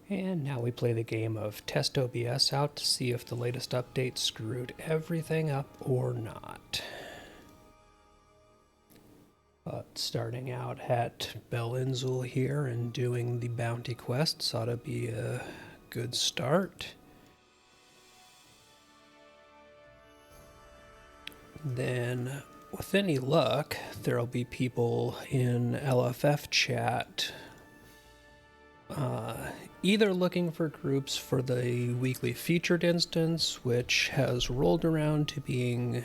And now we play the game of Test OBS out to see if the latest update screwed everything up or not. But starting out at Bellinzul here and doing the bounty quests ought to be a good start. Then, with any luck, there'll be people in LFF chat either looking for groups for the weekly featured instance, which has rolled around to being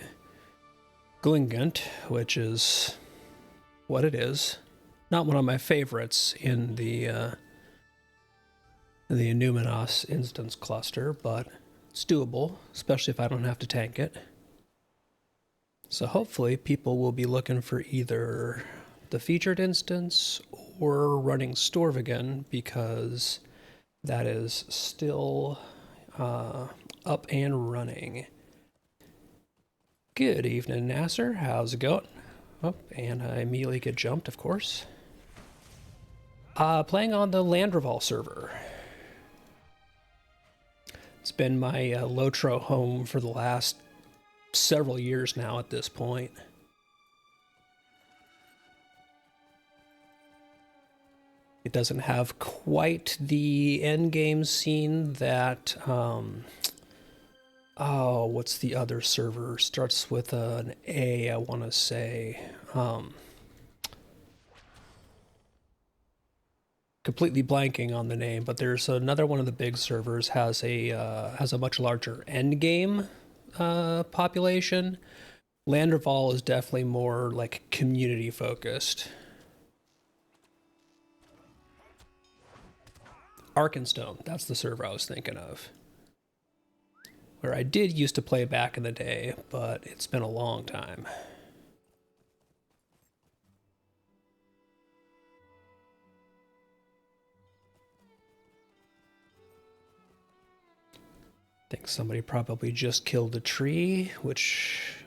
Glingant, which is what it is. Not one of my favorites in the Numinos instance cluster, but it's doable, especially if I don't have to tank it. So hopefully people will be looking for either the featured instance or running Storv again, because that is still up and running. Good evening, Nasser. How's it going? Oh, and I immediately get jumped, of course. Playing on the Landreval server. It's been my Lotro home for the last several years now at this point. It doesn't have quite the endgame scene that, oh, what's the other server? Starts with an A, I want to say. Completely blanking on the name, but there's another one of the big servers has a much larger endgame population. Landreval is definitely more like community focused. Arkenstone, that's the server I was thinking of. Where I did used to play back in the day, but it's been a long time. I think somebody probably just killed a tree, which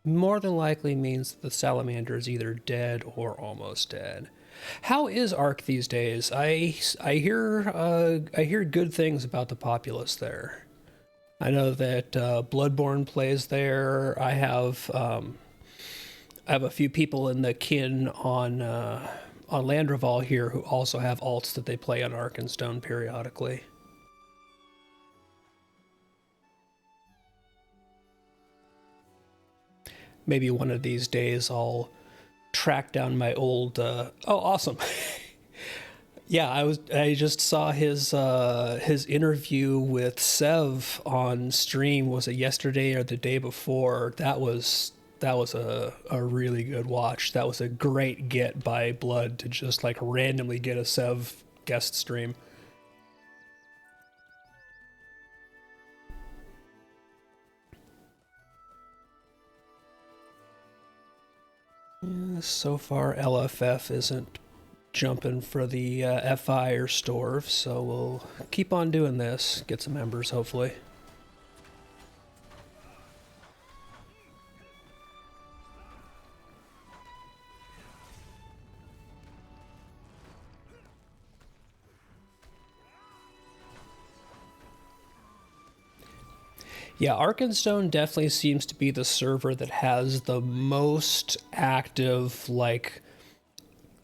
more than likely means that the salamander is either dead or almost dead. How is Ark these days? I hear good things about the populace there. I know that Bloodborne plays there. I have a few people in the kin on Landreval here who also have alts that they play on Arkenstone periodically. Maybe one of these days I'll track down my old oh, awesome. Yeah, I just saw his interview with Sev on stream. Was it yesterday or the day before? That was a really good watch. That was a great get by Blood to just like randomly get a Sev guest stream. Yeah, so far LFF isn't jumping for the FI or Storv, so we'll keep on doing this. Get some members, hopefully. Yeah, Arkenstone definitely seems to be the server that has the most active, like,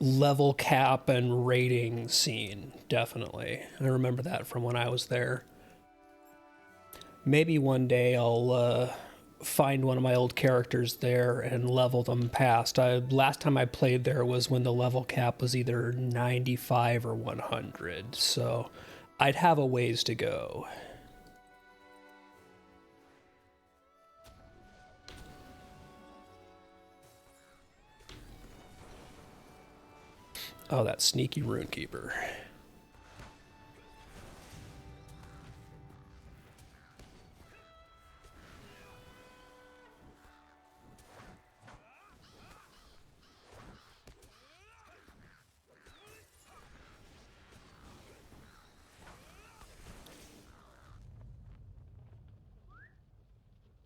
level cap and rating scene, definitely. I remember that from when I was there. Maybe one day I'll find one of my old characters there and level them past. Last time I played there was when the level cap was either 95 or 100, so I'd have a ways to go. Oh, that sneaky Runekeeper.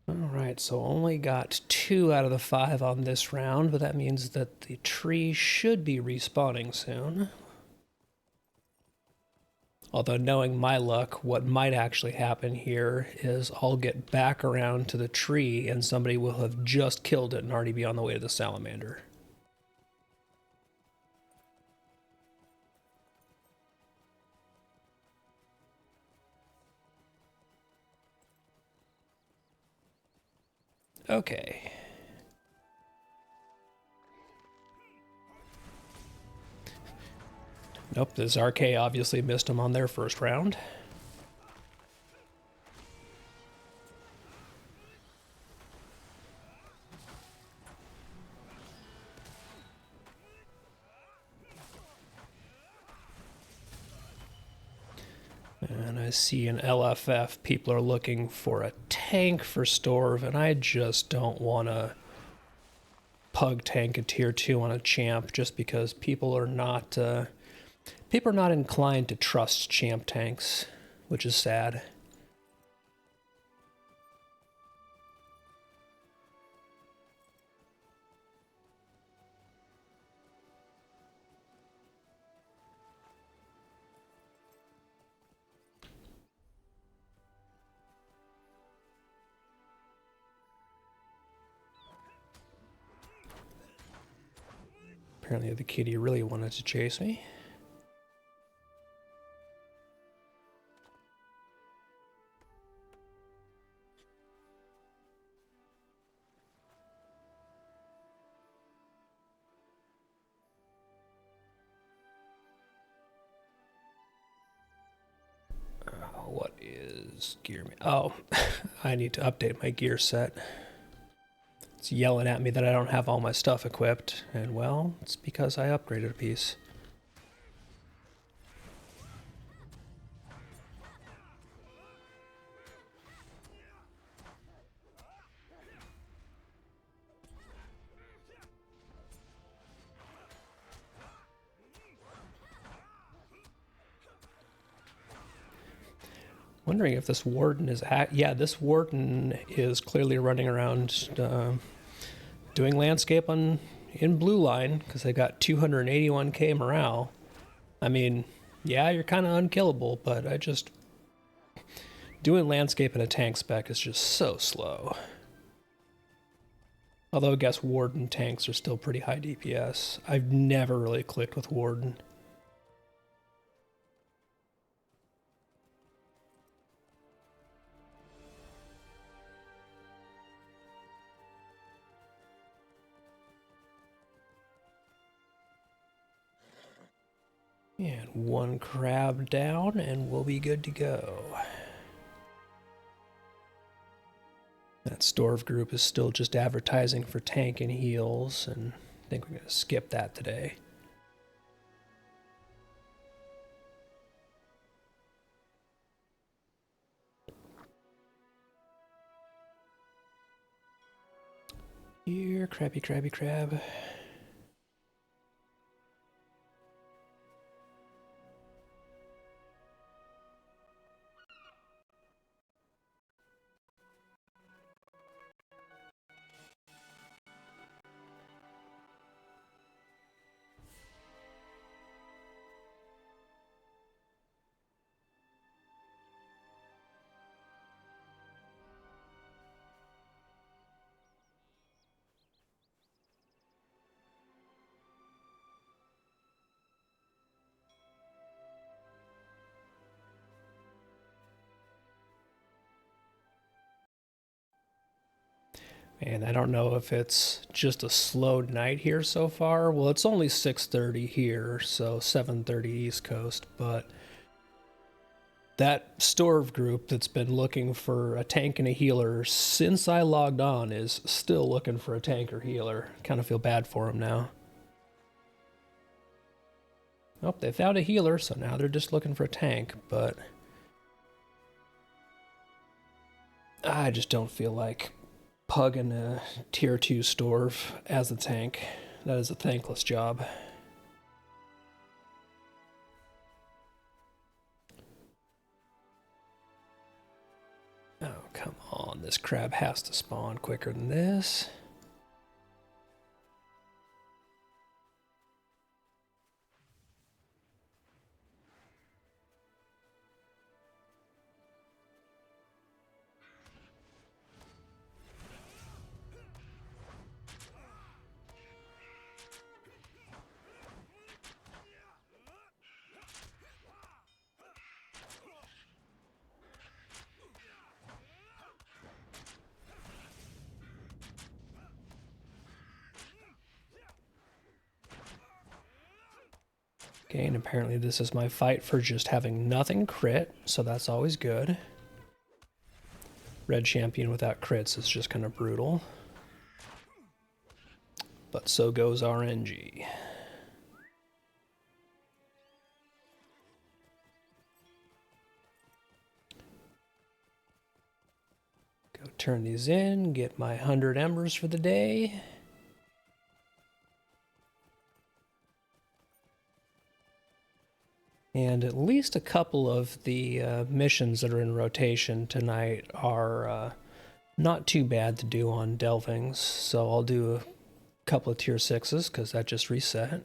Alright, so only got 2 out of the 5 on this round, but that means that the tree should be respawning soon. Although knowing my luck, what might actually happen here is I'll get back around to the tree and somebody will have just killed it and already be on the way to the salamander. Okay. Nope, the Zarkay obviously missed him on their first round. And I see an LFF. People are looking for a tank for Storv, and I just don't want to pug tank a tier 2 on a champ just because people are not inclined to trust champ tanks, which is sad. Apparently the kitty really wanted to chase me. What is gear? Oh, I need to update my gear set. It's yelling at me that I don't have all my stuff equipped, and well, it's because I upgraded a piece. Wondering if this warden is yeah, this warden is clearly running around doing landscape in blue line because they got 281k morale. I mean, yeah, you're kind of unkillable, but doing landscape in a tank spec is just so slow. Although I guess warden tanks are still pretty high DPS. I've never really clicked with warden. And one crab down, and we'll be good to go. That Storv group is still just advertising for tank and heals, and I think we're going to skip that today. Here, crabby, crabby, crab. And I don't know if it's just a slow night here so far. Well, it's only 6:30 here, so 7:30 East Coast, but that Storv group that's been looking for a tank and a healer since I logged on is still looking for a tank or healer. Kind of feel bad for them now. Oh, they found a healer, so now they're just looking for a tank, but I just don't feel like pugging a tier 2 Storv as a tank. That is a thankless job. Oh, come on. This crab has to spawn quicker than this. Okay, and apparently this is my fight for just having nothing crit, so that's always good. Red champion without crits is just kind of brutal. But so goes RNG. Go turn these in, get my 100 embers for the day. And at least a couple of the missions that are in rotation tonight are not too bad to do on Delvings. So I'll do a couple of tier 6s because that just reset.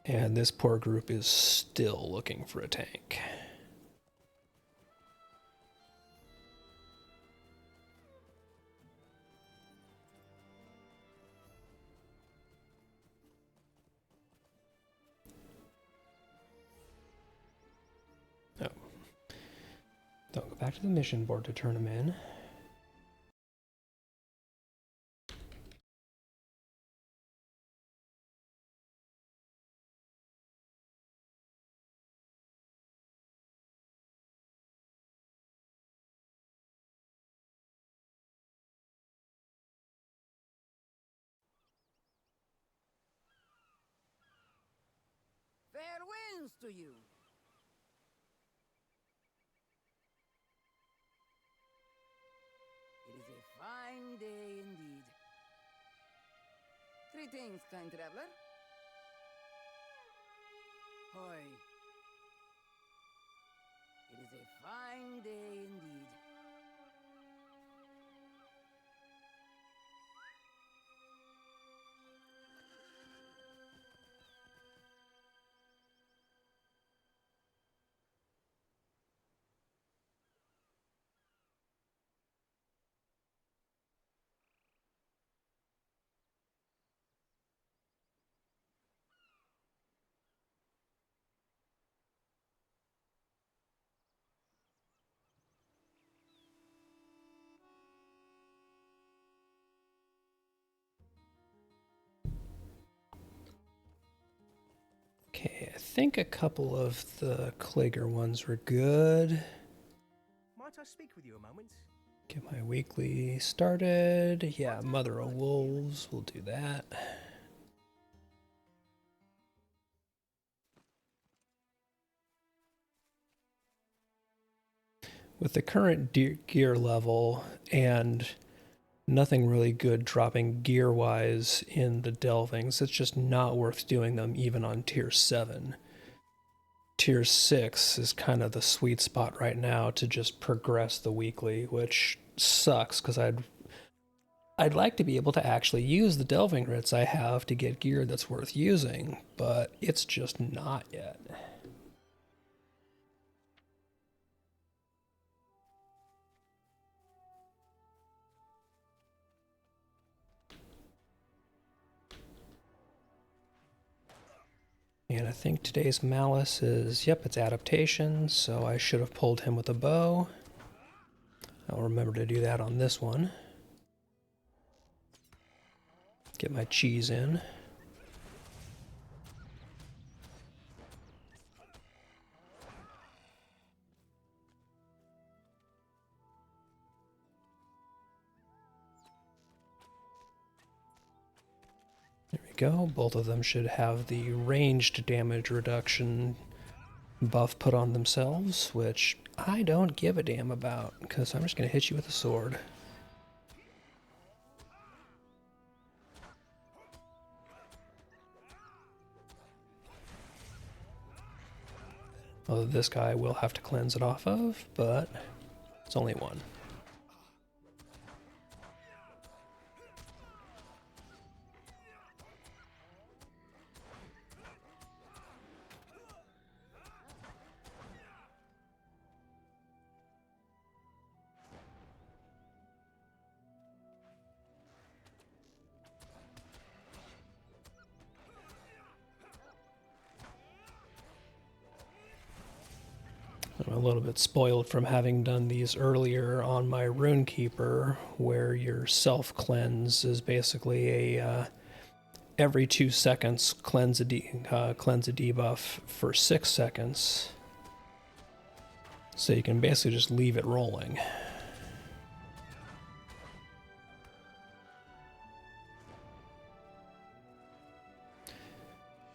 And this poor group is still looking for a tank. Oh. Don't go back to the mission board to turn them in. Fair winds to you. It is a fine day indeed. Greetings, kind traveler. Hoy. It is a fine day indeed. Okay, I think a couple of the Klager ones were good. Might I speak with you a moment? Get my weekly started. Yeah, Mother of Wolves, we'll do that. With the current gear level and nothing really good dropping gear-wise in the Delvings, it's just not worth doing them even on tier 7. Tier 6 is kind of the sweet spot right now to just progress the weekly, which sucks because I'd like to be able to actually use the Delving writs I have to get gear that's worth using, but it's just not yet. And I think today's Malice is, yep, it's adaptation, so I should have pulled him with a bow. I'll remember to do that on this one. Get my cheese in. There we go. Both of them should have the ranged damage reduction buff put on themselves, which I don't give a damn about, because I'm just going to hit you with a sword. Although this guy will have to cleanse it off of, but it's only one. I'm a little bit spoiled from having done these earlier on my Runekeeper, where your self-cleanse is basically a every 2 seconds cleanse a debuff for 6 seconds. So you can basically just leave it rolling.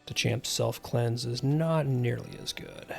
The champ's self-cleanse is not nearly as good.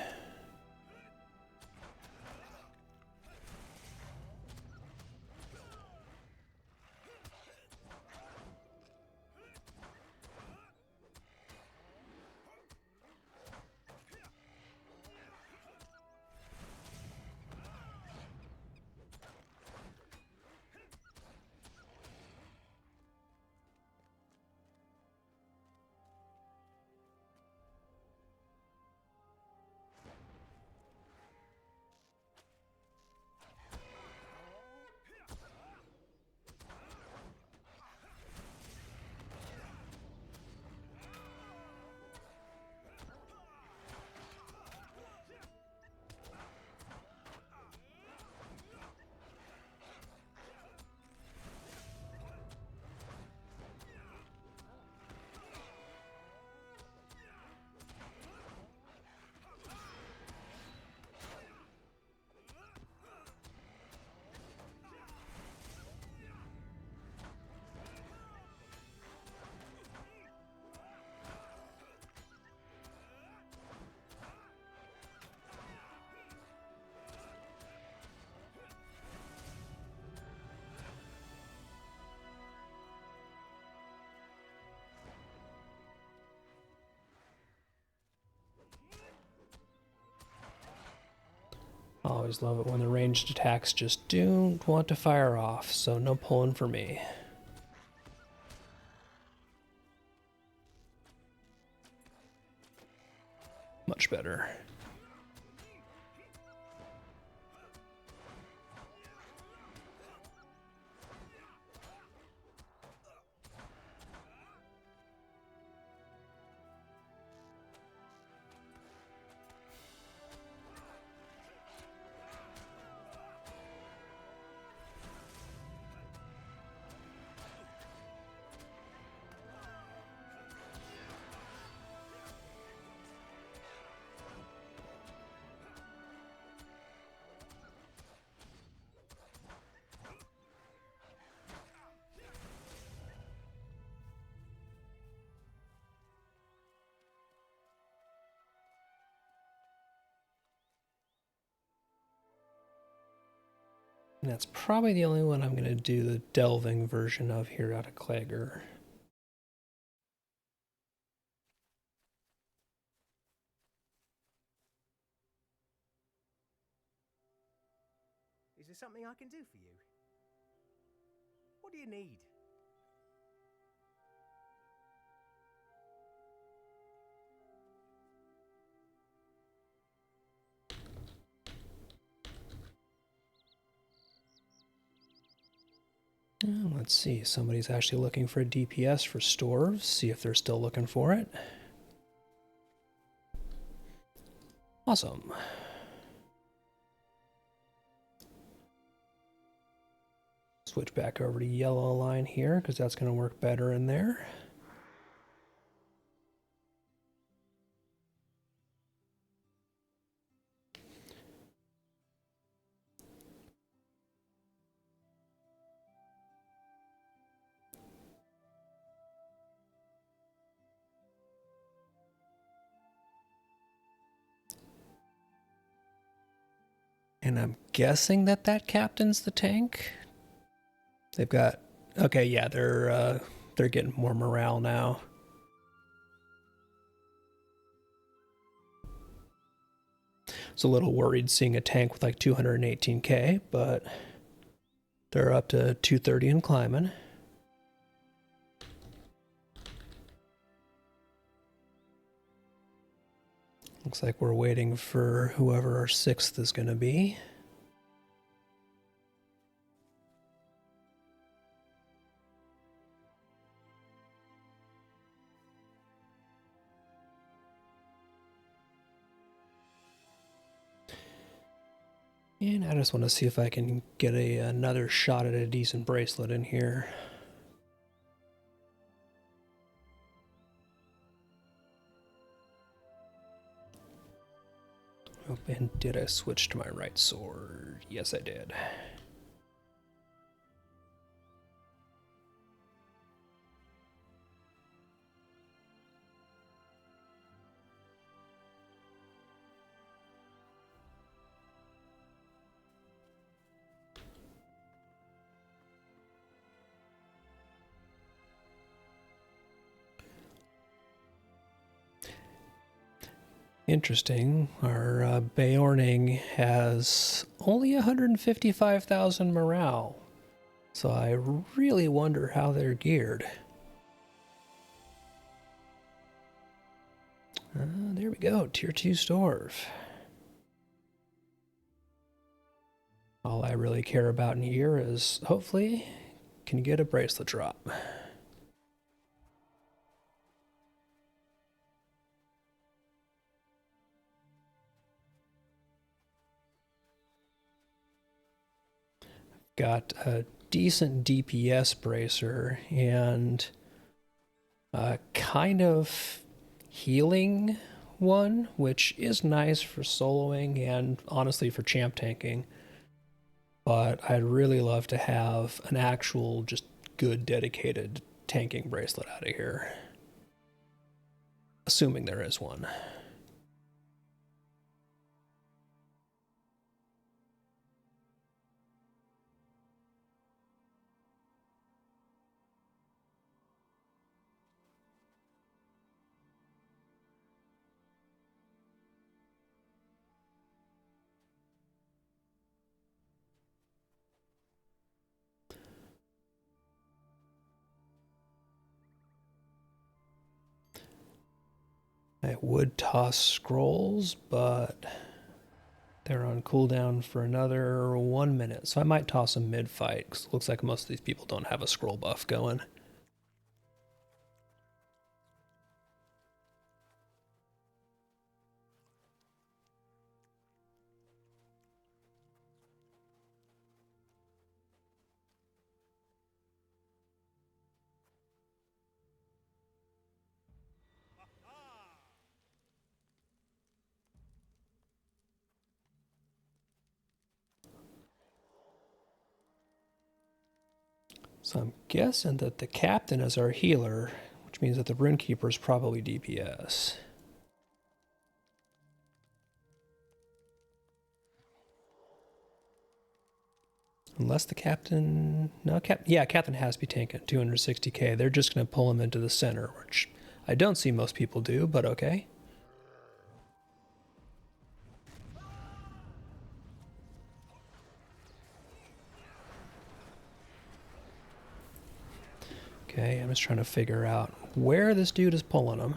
I always love it when the ranged attacks just don't want to fire off, so no pulling for me. Much better. And that's probably the only one I'm going to do the delving version of here out of Klager. Is there something I can do for you? What do you need? Let's see, somebody's actually looking for a DPS for Storv. See if they're still looking for it. Awesome. Switch back over to yellow line here, because that's going to work better in there. And I'm guessing that that captain's the tank. They've got... Okay, yeah, they're getting more morale now. It's a little worried seeing a tank with like 218k, but they're up to 230 and climbing. Looks like we're waiting for whoever our 6th is going to be. And I just want to see if I can get another shot at a decent bracelet in here. Oh, and did I switch to my right sword? Yes, I did. Interesting. Our Beorning has only 155,000 morale. So I really wonder how they're geared. There we go, Tier 2 Storv. All I really care about in here is, hopefully, can get a bracelet drop. Got a decent DPS bracer and a kind of healing one, which is nice for soloing and honestly for champ tanking. But I'd really love to have an actual, just good, dedicated tanking bracelet out of here. Assuming there is one. I would toss scrolls, but they're on cooldown for another 1 minute, so I might toss them mid-fight, because it looks like most of these people don't have a scroll buff going. So I'm guessing that the captain is our healer, which means that the runekeeper is probably DPS. Unless the captain... No, captain has to be tanking 260k. They're just going to pull him into the center, which I don't see most people do, but okay. Okay, I'm just trying to figure out where this dude is pulling him.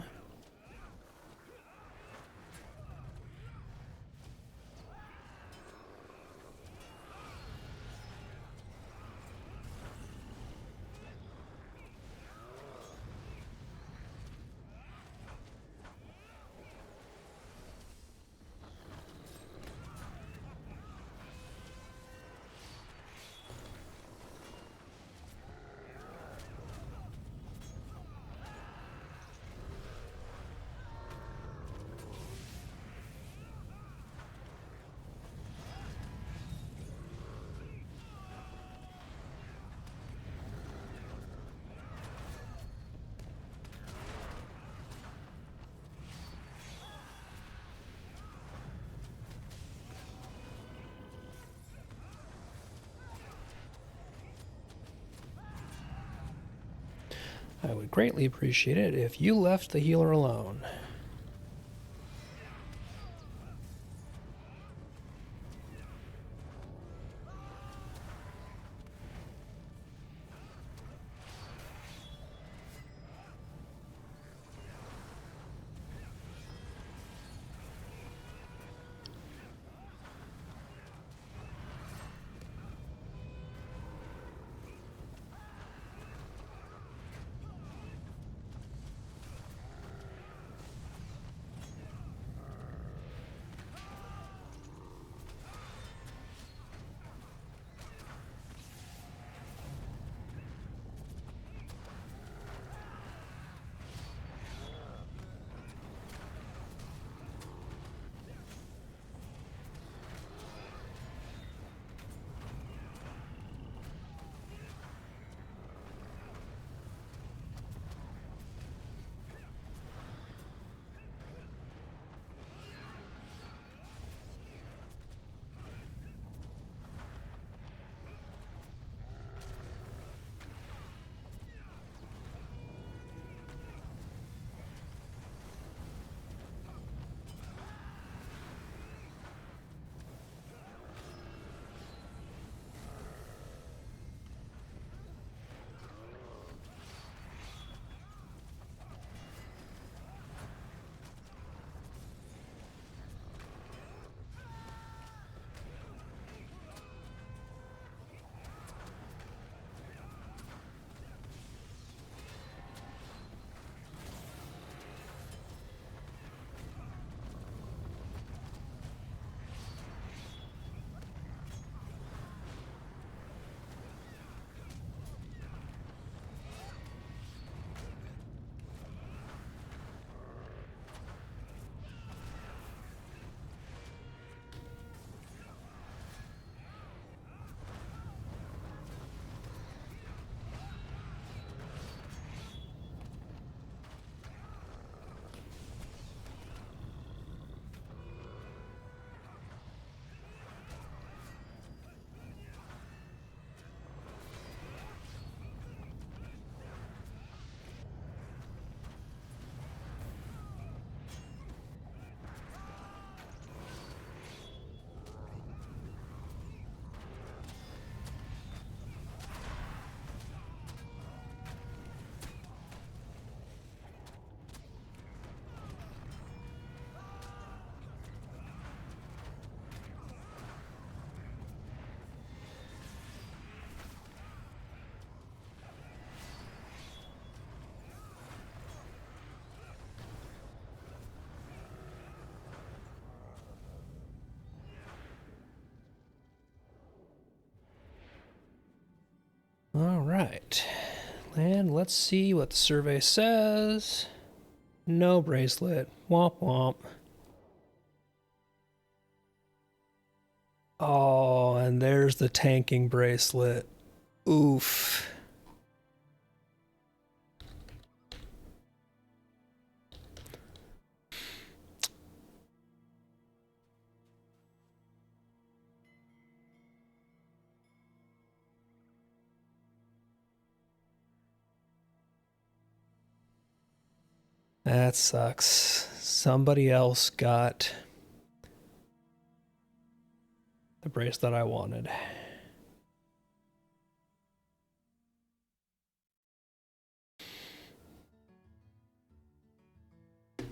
I would greatly appreciate it if you left the healer alone. right. And let's see what the survey says. No bracelet. Womp womp. Oh, and there's the tanking bracelet. Oof. That sucks. Somebody else got the bracelet I wanted. I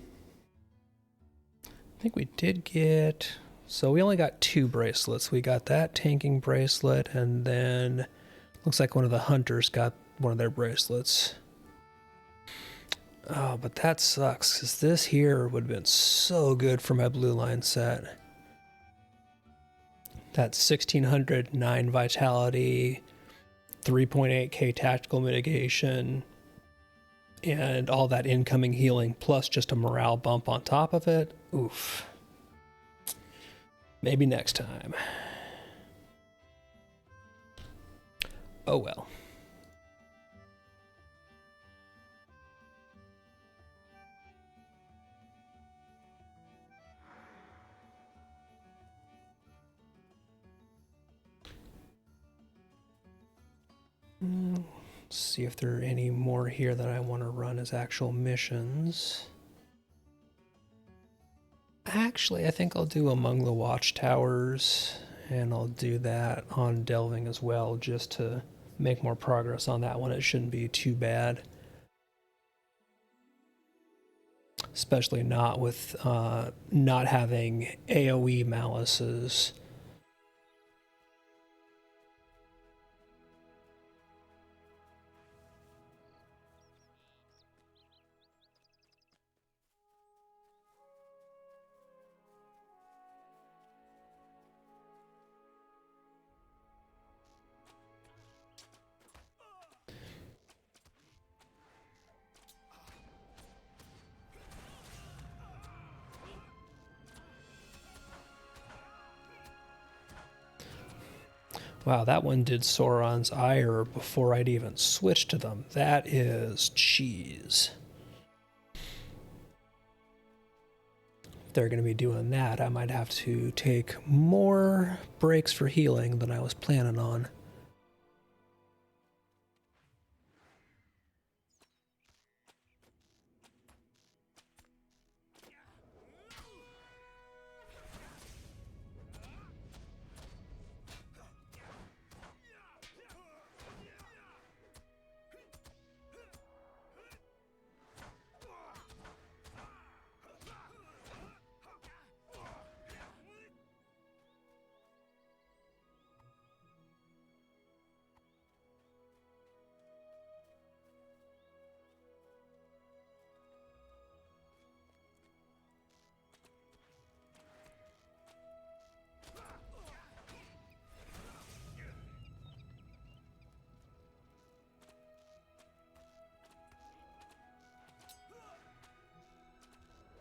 think we did get... So we only got 2 bracelets. We got that tanking bracelet, and then looks like one of the hunters got one of their bracelets. Oh, but that sucks, because this here would have been so good for my blue line set. That 1609 vitality, 3.8k tactical mitigation, and all that incoming healing, plus just a morale bump on top of it. Oof. Maybe next time. Oh well. Let's see if there are any more here that I want to run as actual missions. Actually, I think I'll do Among the Watchtowers, and I'll do that on Delving as well, just to make more progress on that one. It shouldn't be too bad. Especially not with not having AoE malices. Wow, that one did Sauron's ire before I'd even switched to them. That is cheese. If they're going to be doing that, I might have to take more breaks for healing than I was planning on.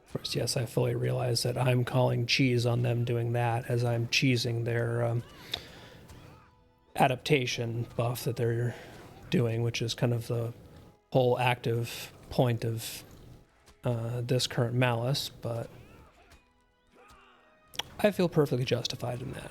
Of course, yes, I fully realize that I'm calling cheese on them doing that as I'm cheesing their adaptation buff that they're doing, which is kind of the whole active point of this current malice, but I feel perfectly justified in that.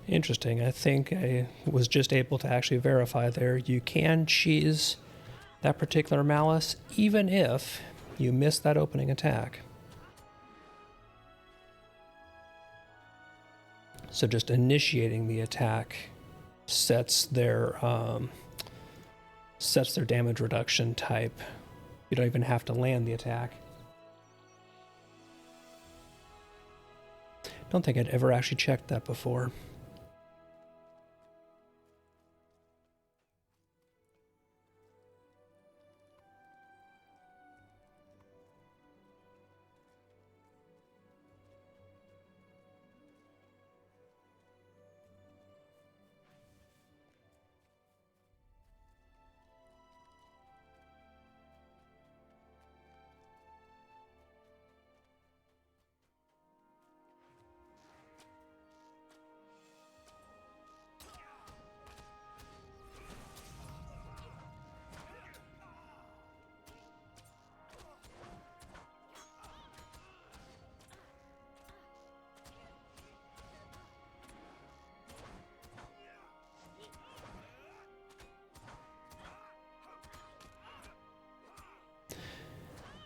Interesting. I think I was just able to actually verify there. You can cheese that particular malice even if you miss that opening attack. So just initiating the attack sets their damage reduction type. You don't even have to land the attack. Don't think I'd ever actually checked that before.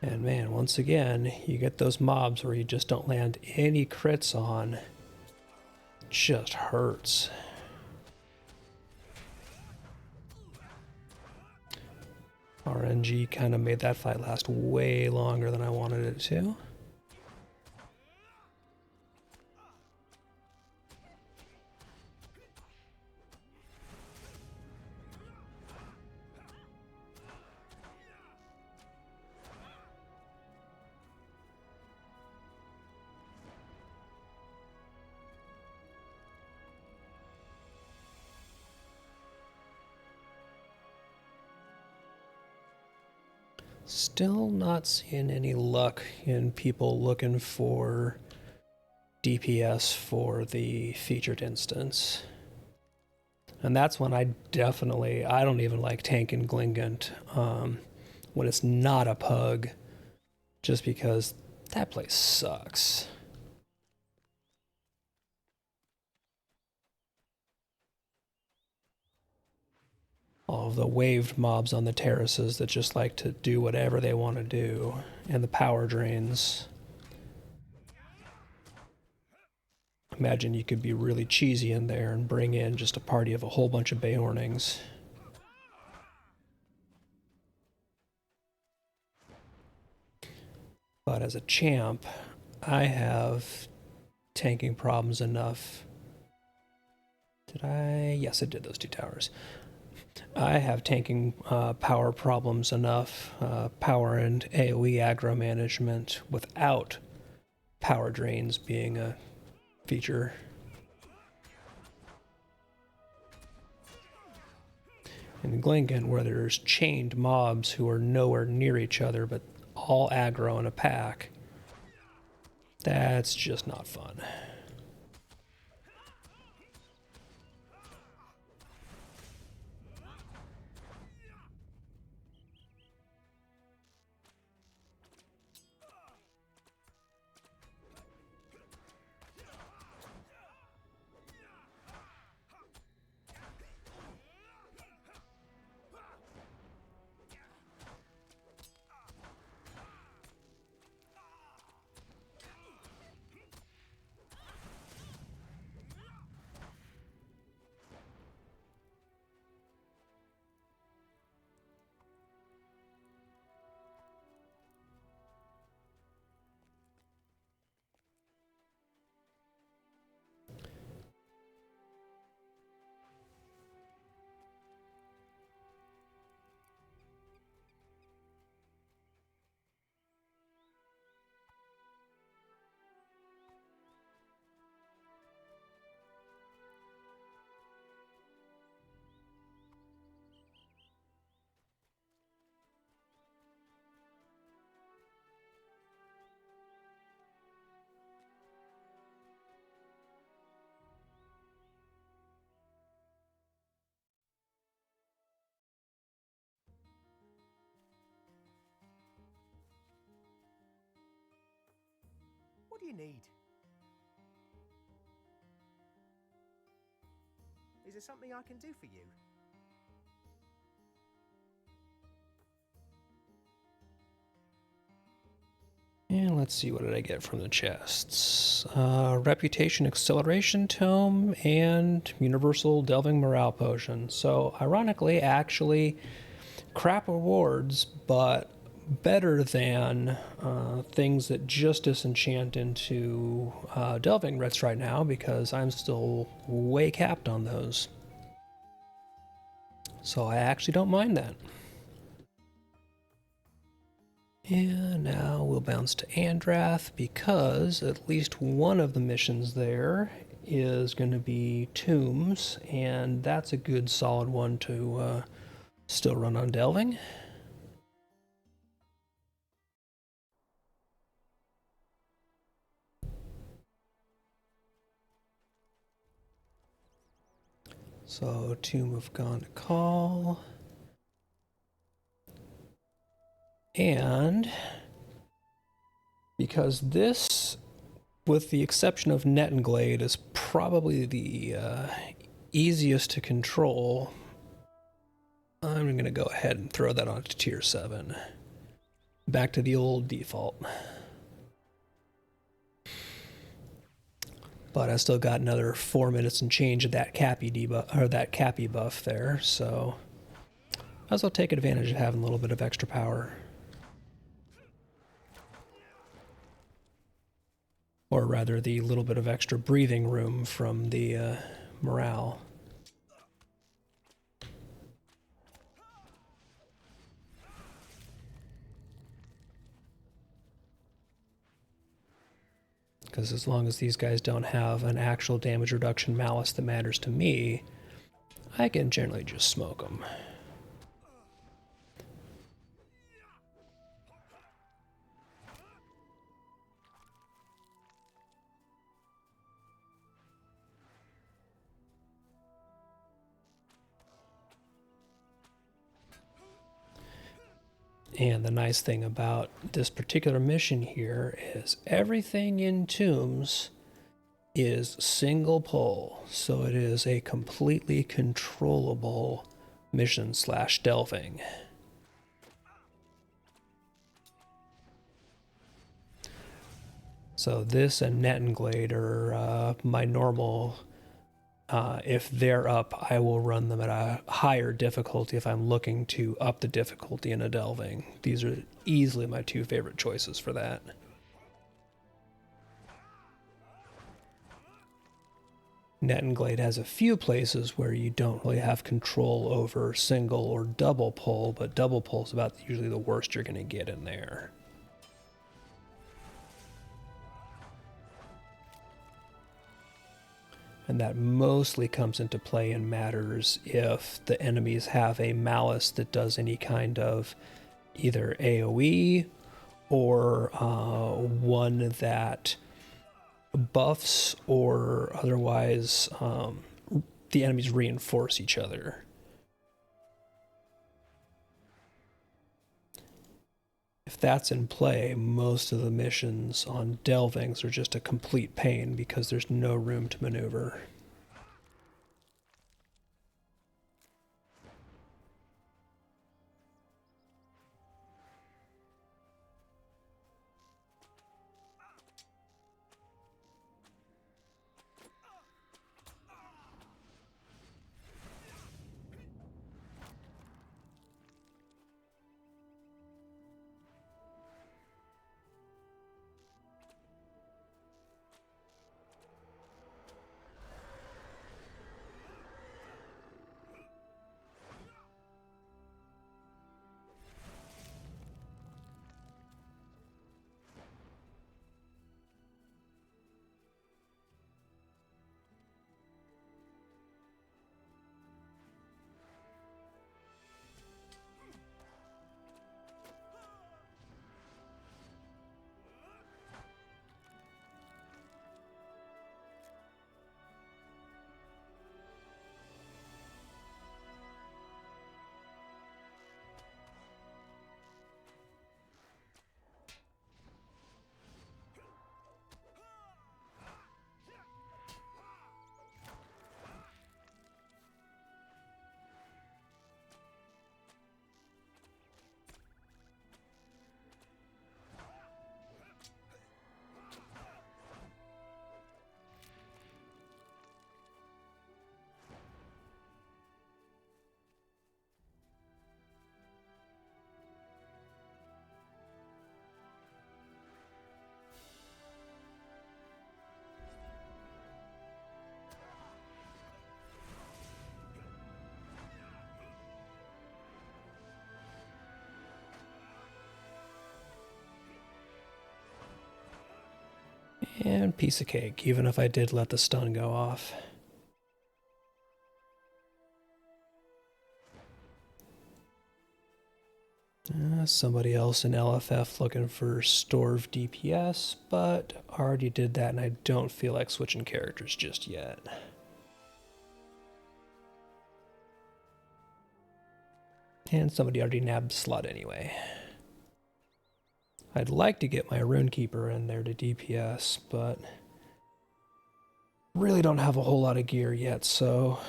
And man, once again, you get those mobs where you just don't land any crits on. It just hurts. RNG kind of made that fight last way longer than I wanted it to. Still not seeing any luck in people looking for DPS for the featured instance. And that's when I don't even like tanking Glingant when it's not a pug, just because that place sucks. All of the waved mobs on the terraces that just like to do whatever they want to do, and the power drains. Imagine you could be really cheesy in there and bring in just a party of a whole bunch of Beornings. But as a champ, I have tanking problems enough. Did I? Yes, I did those 2 towers. I have tanking power problems enough, power and AoE aggro management, without power drains being a feature. In Glingant, where there's chained mobs who are nowhere near each other but all aggro in a pack, that's just not fun. What do you need? Is there something I can do for you? And let's see, what did I get from the chests? Reputation Acceleration Tome and Universal Delving Morale Potion. So, ironically, actually, crap rewards, but better than things that just disenchant into Delving Writs right now, because I'm still way capped on those. So I actually don't mind that. And now we'll bounce to Andrath, because at least one of the missions there is going to be Tombs, and that's a good solid one to still run on Delving. So Tomb of Gone to Call. And because this, with the exception of Net and Glade, is probably the easiest to control, I'm going to go ahead and throw that onto tier 7. Back to the old default. But I still got another 4 minutes and change of that Cappy debuff, or that Cappy buff there, so I was well take advantage of having a little bit of extra power. Or rather, the little bit of extra breathing room from the morale. Because as long as these guys don't have an actual damage reduction malice that matters to me, I can generally just smoke them. And the nice thing about this particular mission here is everything in Tombs is single pull, so it is a completely controllable mission / delving. So this and Net and Glade are my normal. If they're up, I will run them at a higher difficulty if I'm looking to up the difficulty in a delving. These are easily my 2 favorite choices for that. Net and Glade has a few places where you don't really have control over single or double pull, but double pull is about usually the worst you're going to get in there. And that mostly comes into play and matters if the enemies have a malice that does any kind of either AoE or one that buffs or otherwise the enemies reinforce each other. If that's in play, most of the missions on Delvings are just a complete pain because there's no room to maneuver. And piece of cake, even if I did let the stun go off. Somebody else in LFF looking for Storv DPS, but already did that and I don't feel like switching characters just yet. And somebody already nabbed the slot anyway. I'd like to get my Runekeeper in there to DPS, but really don't have a whole lot of gear yet, so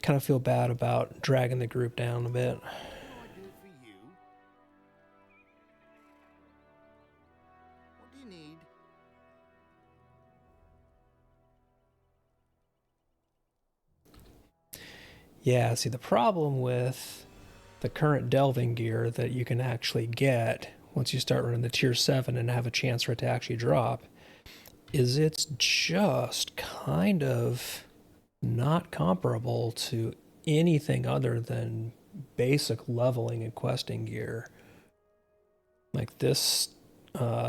kind of feel bad about dragging the group down a bit. What can I do for you? What do you need? Yeah, see, the problem with the current delving gear that you can actually get once you start running the tier 7 and have a chance for it to actually drop is it's just kind of not comparable to anything other than basic leveling and questing gear. Like this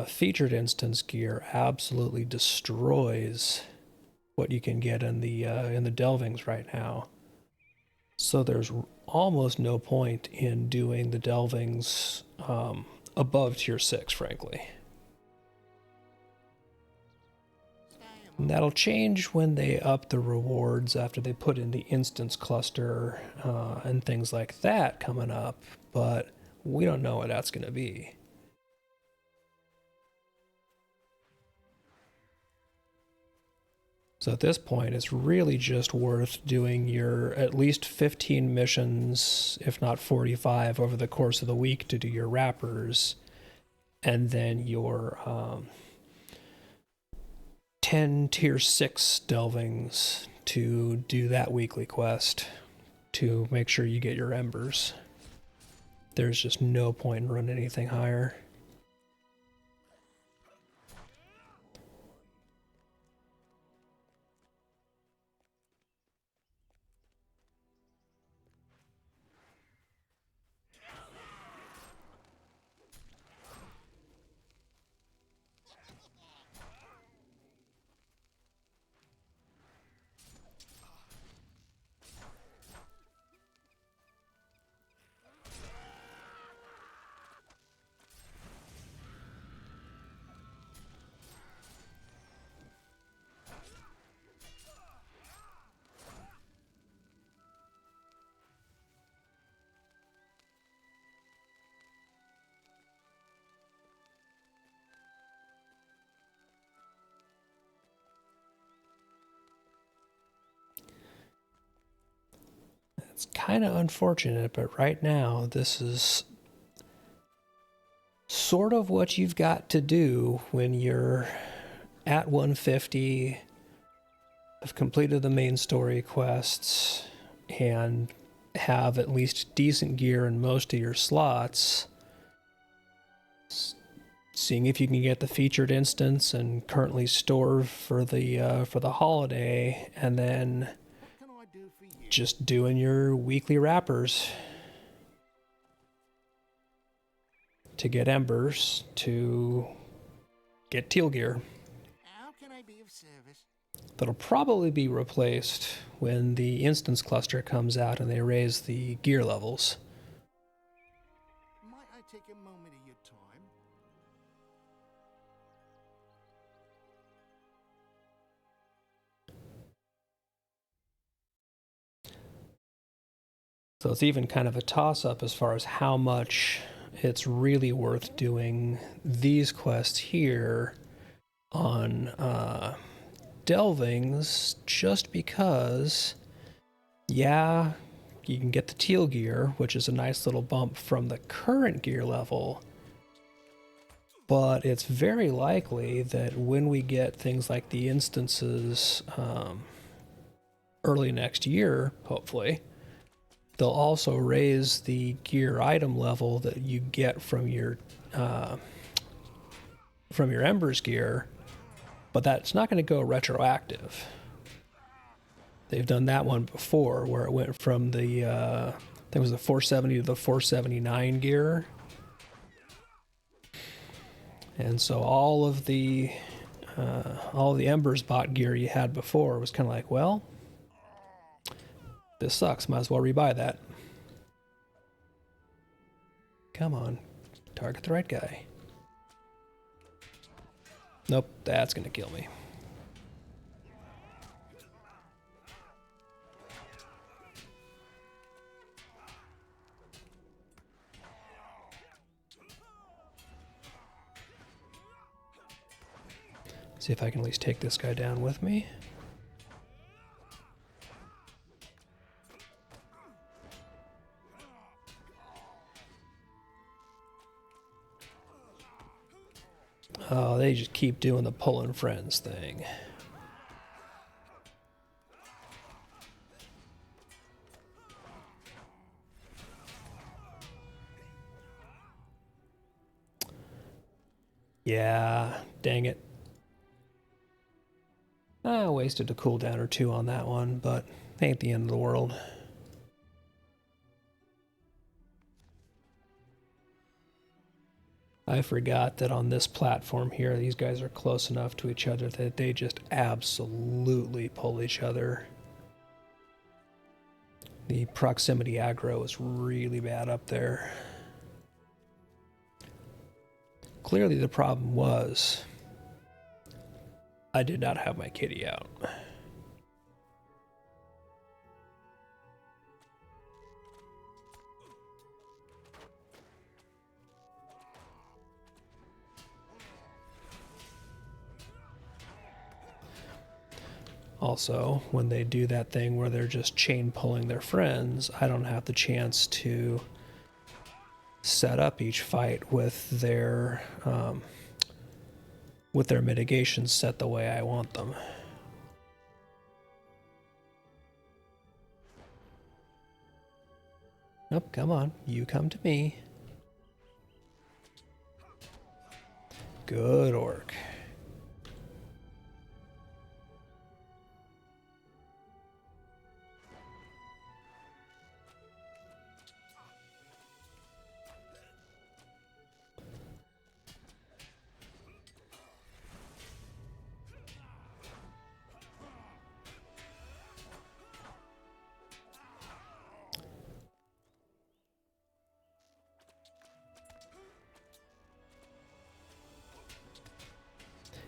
featured instance gear absolutely destroys what you can get in the delvings right now. So there's almost no point in doing the delvings above tier 6, frankly. And that'll change when they up the rewards after they put in the instance cluster and things like that coming up, but we don't know what that's going to be. So at this point, it's really just worth doing your at least 15 missions, if not 45, over the course of the week to do your wrappers, and then your 10 tier 6 delvings to do that weekly quest to make sure you get your embers. There's just no point in running anything higher. It's kind of unfortunate, but right now this is sort of what you've got to do when you're at 150, have completed the main story quests, and have at least decent gear in most of your slots. Seeing if you can get the featured instance and currently Storv for the holiday, and then What can I do for you? just doing your weekly wrappers to get embers to get teal gear. How can I be of service? That'll probably be replaced when the instance cluster comes out and they raise the gear levels. Might I take a moment of your time? So it's even kind of a toss-up as far as how much it's really worth doing these quests here on Delvings, just because, yeah, you can get the teal gear, which is a nice little bump from the current gear level, but it's very likely that when we get things like the instances early next year, hopefully, they'll also raise the gear item level that you get from your Embers gear, but that's not going to go retroactive. They've done that one before, where it went from the I think it was the 470 to the 479 gear, and so all of the all the Embers bot gear you had before was kind of like, well, this sucks. Might as well rebuy that. Come on. Target the right guy. Nope, that's gonna kill me. See if I can at least take this guy down with me. Oh, they just keep doing the pulling friends thing. Yeah, dang it. I wasted a cooldown or two on that one, but ain't the end of the world. I forgot that on this platform here, these guys are close enough to each other that they just absolutely pull each other. The proximity aggro is really bad up there. Clearly the problem was I did not have my kitty out. Also, when they do that thing where they're just chain pulling their friends, I don't have the chance to set up each fight with their mitigations set the way I want them. Oh, come on, you come to me. Good orc.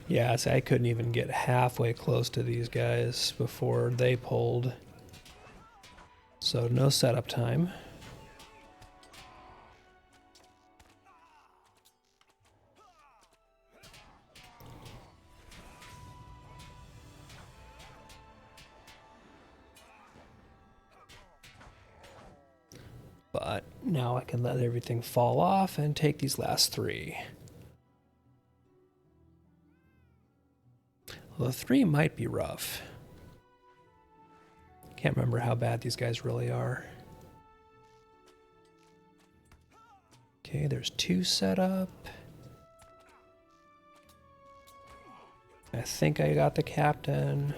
Yeah, see, I couldn't even get halfway close to these guys before they pulled. So no setup time. But now I can let everything fall off and take these last three. Although 3 might be rough. Can't remember how bad these guys really are. Okay, there's 2 set up. I think I got the captain.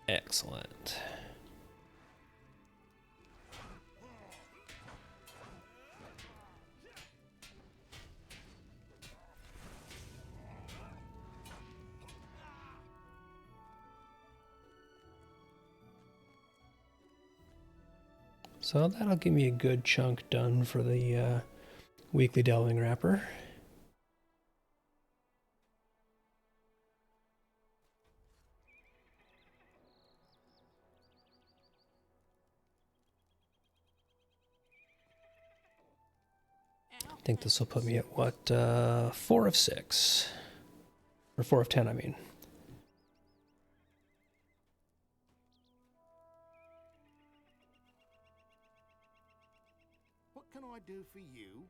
Excellent. So that'll give me a good chunk done for the weekly delving wrapper. I think this will put me at what, 4 of 6, or 4 of 10, I mean. What can I do for you?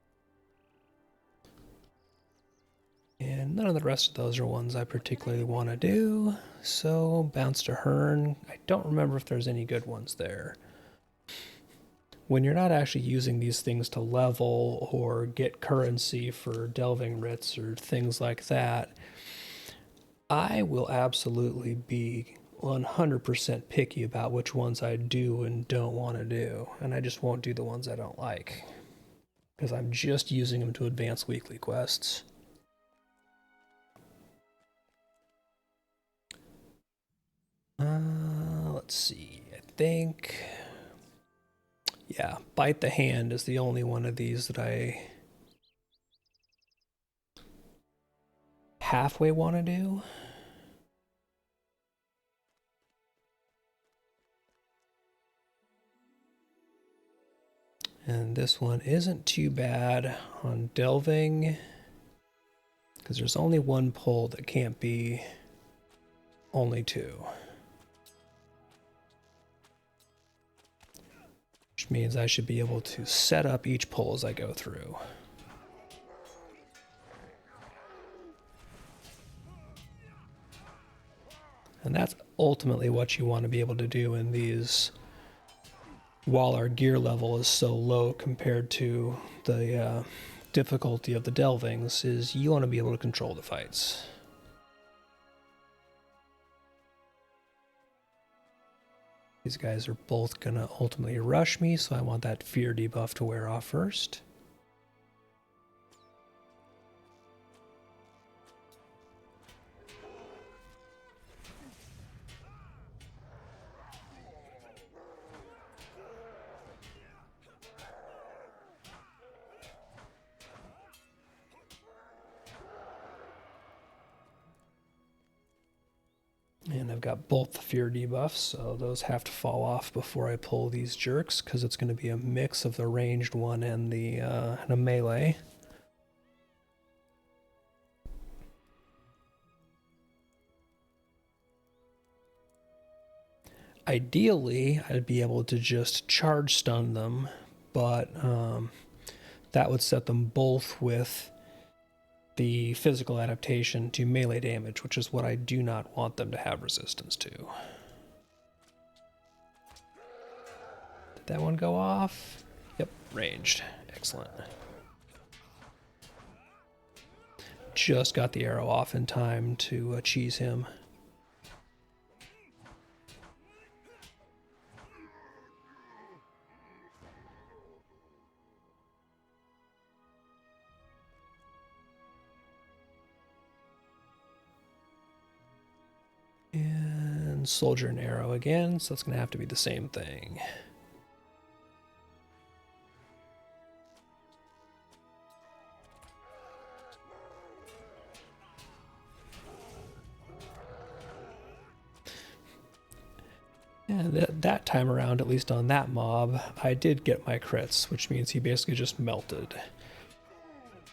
And none of the rest of those are ones I particularly want to do. So bounce to Hearn. I don't remember if there's any good ones there. when you're not actually using these things to level or get currency for delving writs or things like that, I will absolutely be 100% picky about which ones I do and don't want to do, and I just won't do the ones I don't like, because I'm just using them to advance weekly quests. Let's see, I think... yeah, Bite the Hand is the only one of these that I halfway want to do. And this one isn't too bad on delving, because there's only one pull that can't be only two. Which means I should be able to set up each pull as I go through. And that's ultimately what you want to be able to do in these, while our gear level is so low compared to the difficulty of the delvings, is you want to be able to control the fights. These guys are both going to ultimately rush me, so I want that fear debuff to wear off first. And I've got both the fear debuffs, so those have to fall off before I pull these jerks, because it's going to be a mix of the ranged one and the and a melee. Ideally, I'd be able to just charge stun them, but that would set them both with the physical adaptation to melee damage, which is what I do not want them to have resistance to. Did that one go off? Yep, ranged. Excellent. Just got the arrow off in time to cheese him. And soldier and arrow again, so it's going to have to be the same thing. And that time around, at least on that mob, I did get my crits, which means he basically just melted.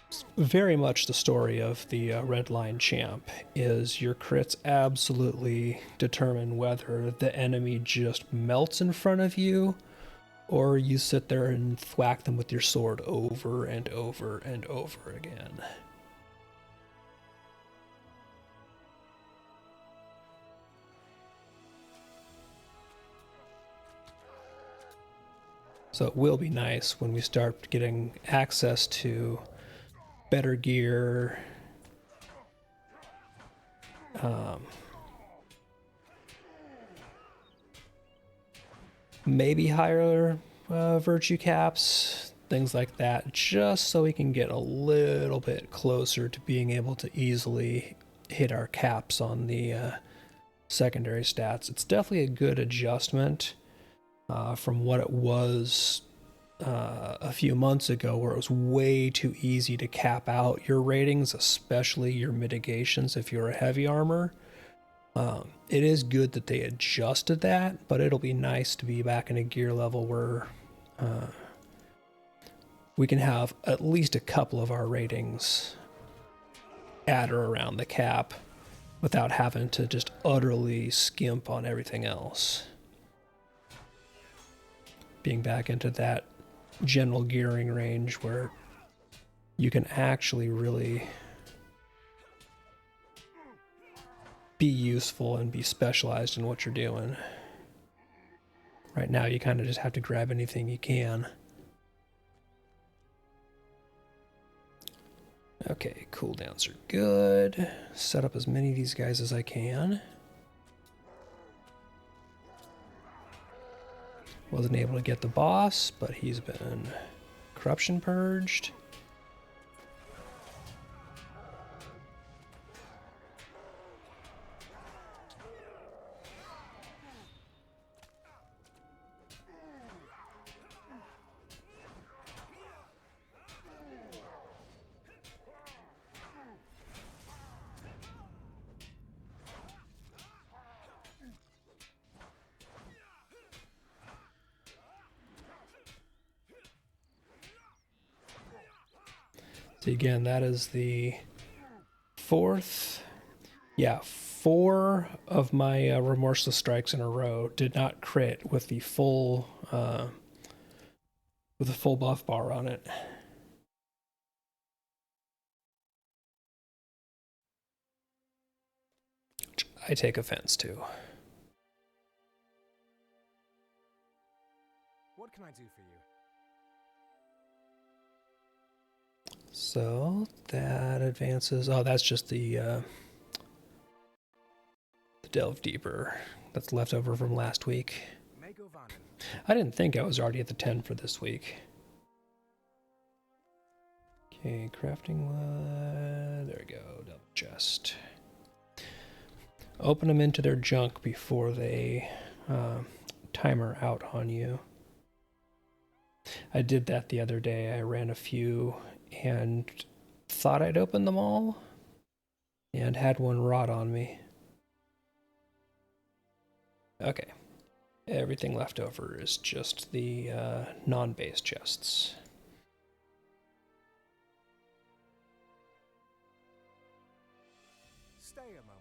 It's very much the story of the Red Line Champ, is your crits absolutely determine whether the enemy just melts in front of you, or you sit there and thwack them with your sword over and over and over again. So it will be nice when we start getting access to better gear, maybe higher virtue caps, things like that, just so we can get a little bit closer to being able to easily hit our caps on the secondary stats. It's definitely a good adjustment from what it was a few months ago, where it was way too easy to cap out your ratings, especially your mitigations if you're a heavy armor. It is good that they adjusted that, but it'll be nice to be back in a gear level where we can have at least a couple of our ratings at or around the cap without having to just utterly skimp on everything else. Being back into that general gearing range where you can actually really be useful and be specialized in what you're doing. Right now, you kind of just have to grab anything you can. Okay, cooldowns are good. Set up as many of these guys as I can. Wasn't able to get the boss, but he's been corruption purged. So again, that is the fourth. Yeah, 4 of my remorseless strikes in a row did not crit with the full buff bar on it. Which I take offense to. What can I do for you? So that advances. Oh, that's just the Delve Deeper that's left over from last week. I didn't think I was already at the 10 for this week. Okay, crafting wood. There we go. Double chest. Open them into their junk before they timer out on you. I did that the other day. I ran a few and thought I'd opened them all and had one rot on me. Okay. Everything left over is just the non-base chests. Stay a moment.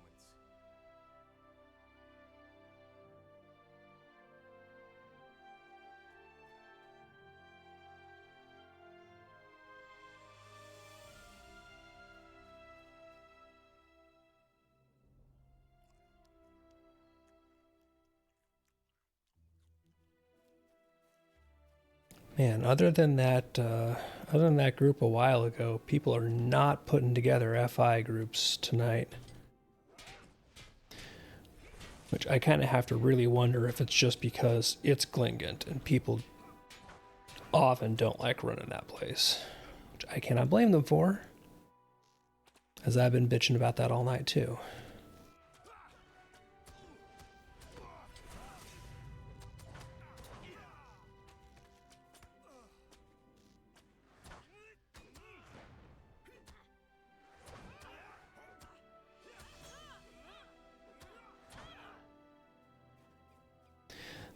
Man, other than that group a while ago, people are not putting together FI groups tonight. Which I kind of have to really wonder if it's just because it's Glingant and people often don't like running that place. Which I cannot blame them for, as I've been bitching about that all night too.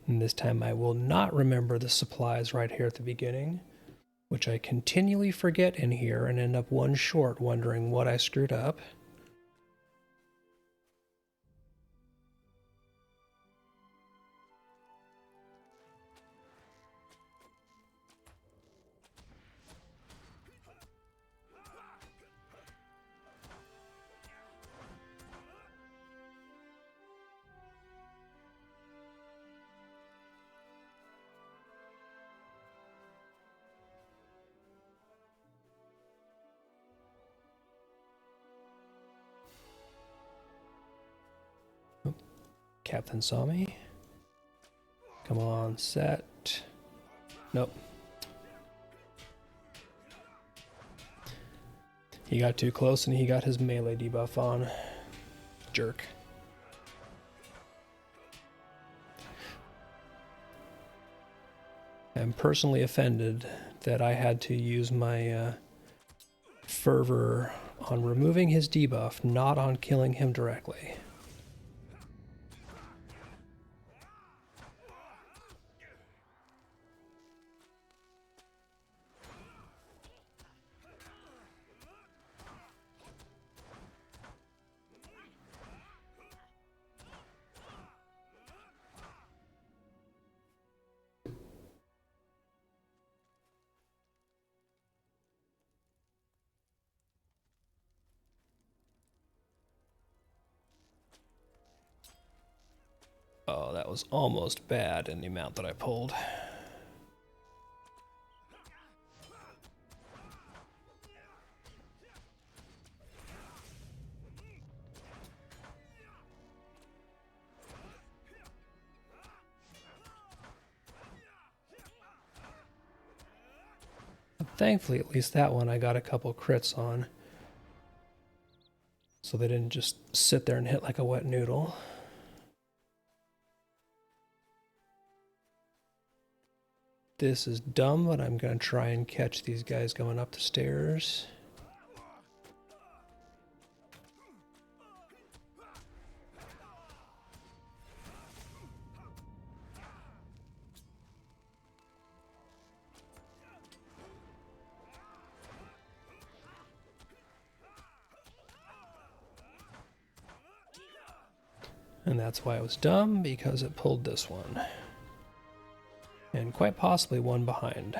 And this time I will not remember the supplies right here at the beginning, which I continually forget in here and end up one short wondering what I screwed up. Captain saw me. Come on, set. Nope. He got too close and he got his melee debuff on. Jerk. I'm personally offended that I had to use my fervor on removing his debuff, not on killing him directly. Oh, that was almost bad in the amount that I pulled. Thankfully, at least that one I got a couple crits on. So they didn't just sit there and hit like a wet noodle. This is dumb, but I'm going to try and catch these guys going up the stairs. And that's why it was dumb, because it pulled this one. And quite possibly one behind.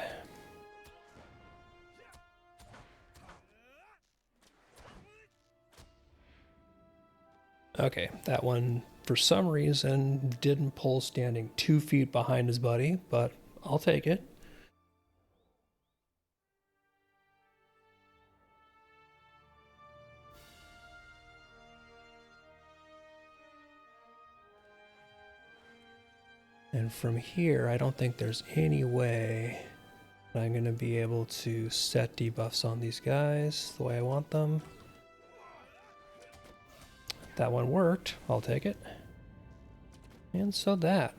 Okay, that one, for some reason, didn't pull standing 2 feet behind his buddy, but I'll take it. And from here, I don't think there's any way that I'm going to be able to set debuffs on these guys the way I want them. That one worked. I'll take it. And so that.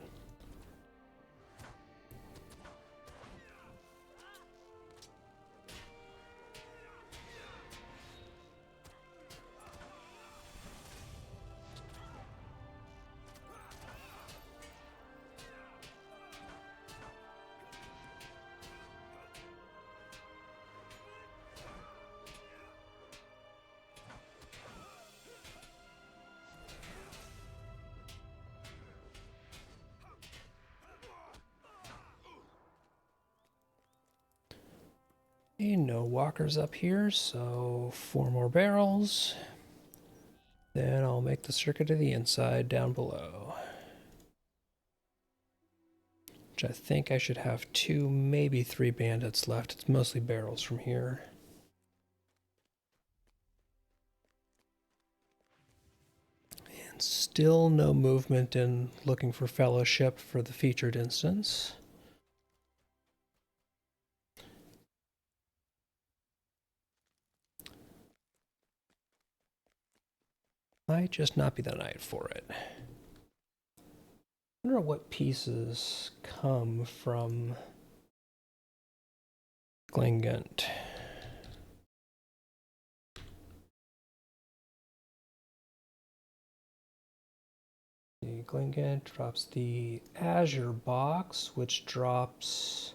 No walkers up here, so 4 more barrels. Then I'll make the circuit to the inside down below. Which I think I should have 2, maybe 3 bandits left. It's mostly barrels from here. And still no movement in looking for fellowship for the featured instance. Might just not be the night for it. I wonder what pieces come from Glingant. The Glingant drops the Azure box, which drops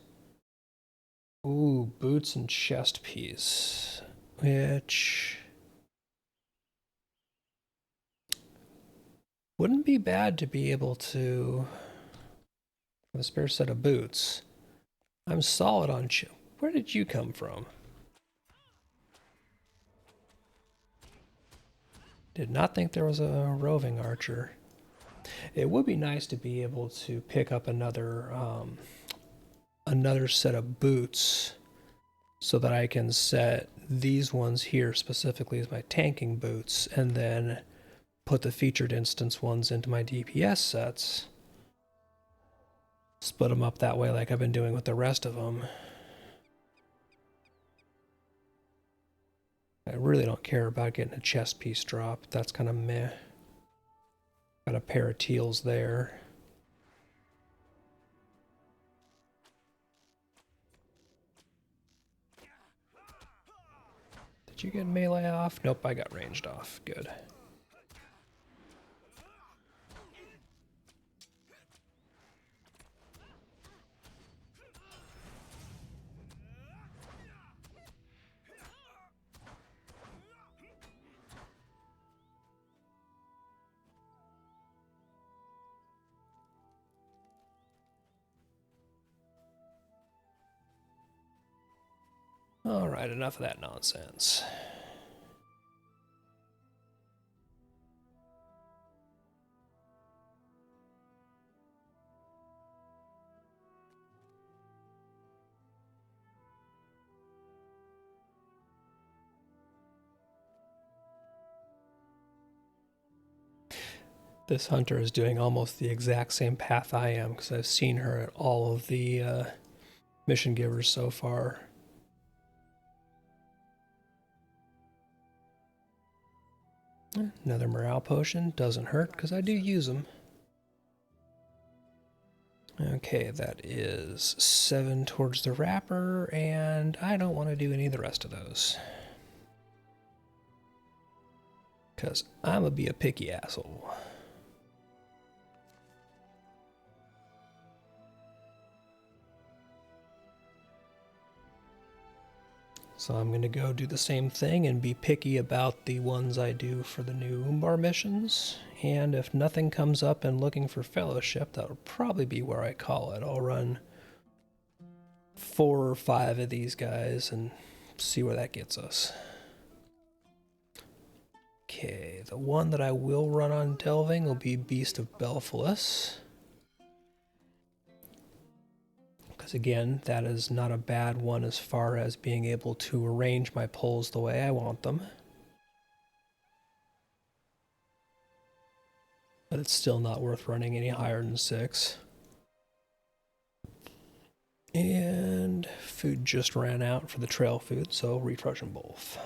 boots and chest piece, which wouldn't be bad to be able to have a spare set of boots. I'm solid on Where did you come from? Did not think there was a roving archer. It would be nice to be able to pick up another set of boots so that I can set these ones here specifically as my tanking boots and then put the featured instance ones into my DPS sets. Split them up that way like I've been doing with the rest of them. I really don't care about getting a chest piece drop. That's kind of meh. Got a pair of teals there. Did you get melee off? Nope, I got ranged off. Good. Alright, enough of that nonsense. This hunter is doing almost the exact same path I am because I've seen her at all of the mission givers so far. Another morale potion. Doesn't hurt because I do use them. Okay, that is 7 towards the wrapper, and I don't want to do any of the rest of those. Because I'm going to be a picky asshole. So I'm going to go do the same thing and be picky about the ones I do for the new Umbar missions. And if nothing comes up and looking for fellowship, that'll probably be where I call it. I'll run 4 or 5 of these guys and see where that gets us. Okay, the one that I will run on Delving will be Beast of Belphilus. Because again, that is not a bad one as far as being able to arrange my poles the way I want them. But it's still not worth running any higher than 6. And food just ran out for the trail food, so refresh them both.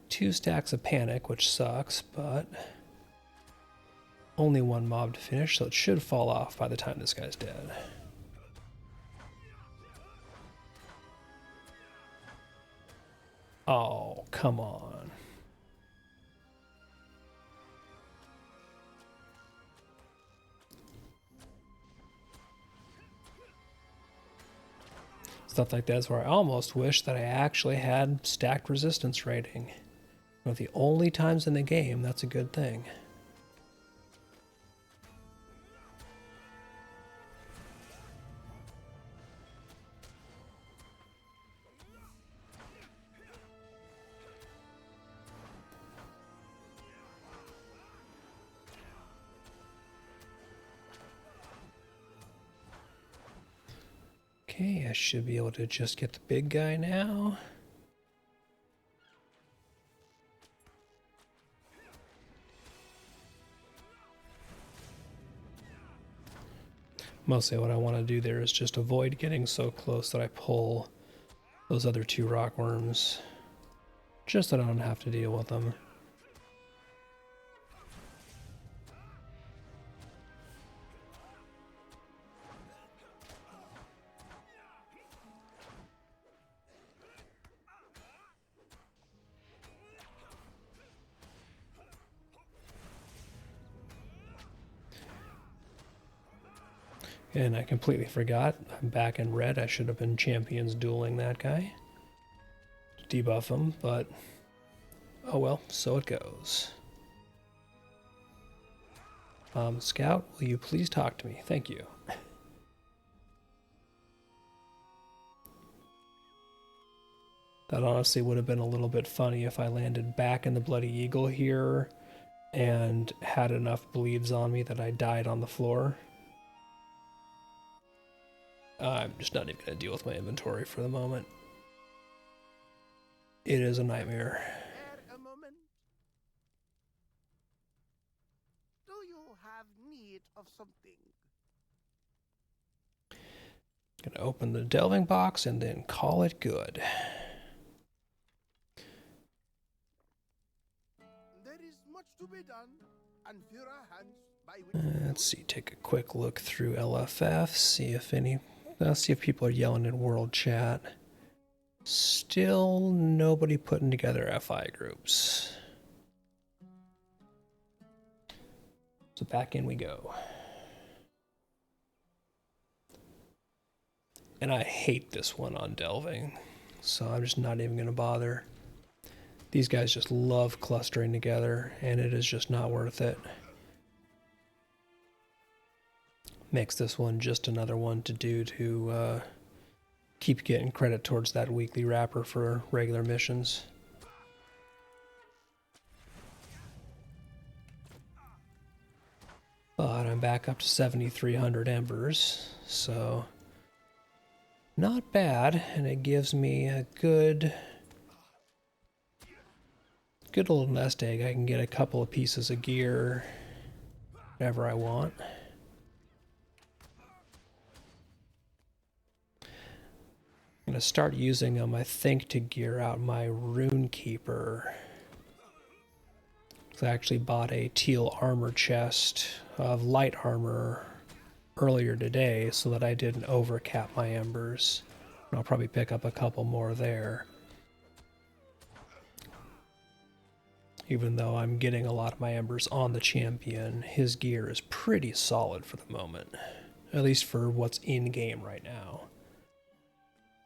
Two stacks of panic, which sucks, but only 1 mob to finish, so it should fall off by the time this guy's dead. Oh, come on. Stuff like that's where I almost wish that I actually had stacked resistance rating. One of the only times in the game that's a good thing. Okay, I should be able to just get the big guy now. Mostly what I want to do there is just avoid getting so close that I pull those other 2 rock worms, just so I don't have to deal with them. And I completely forgot, I'm back in red. I should have been champions dueling that guy to debuff him, but oh well, so it goes. Scout, will you please talk to me? Thank you. That honestly would have been a little bit funny if I landed back in the Bloody Eagle here and had enough bleeds on me that I died on the floor. I'm just not even going to deal with my inventory for the moment. It is a nightmare. A moment. Do you have need of something? Gonna open the delving box and then call it good. There is much to be done. and Führer hands by which Let's see, take a quick look through LFF, see if people are yelling in world chat. Still nobody putting together FI groups. So back in we go. And I hate this one on Delving, so I'm just not even going to bother. These guys just love clustering together, and it is just not worth it. Makes this one just another one to do to keep getting credit towards that weekly wrapper for regular missions. But I'm back up to 7,300 embers, so not bad, and it gives me a good little nest egg. I can get a couple of pieces of gear whenever I want. I'm going to start using them, I think, to gear out my Rune Keeper. I actually bought a teal armor chest of light armor earlier today so that I didn't overcap my embers. And I'll probably pick up a couple more there. Even though I'm getting a lot of my embers on the champion, his gear is pretty solid for the moment. At least for what's in-game right now.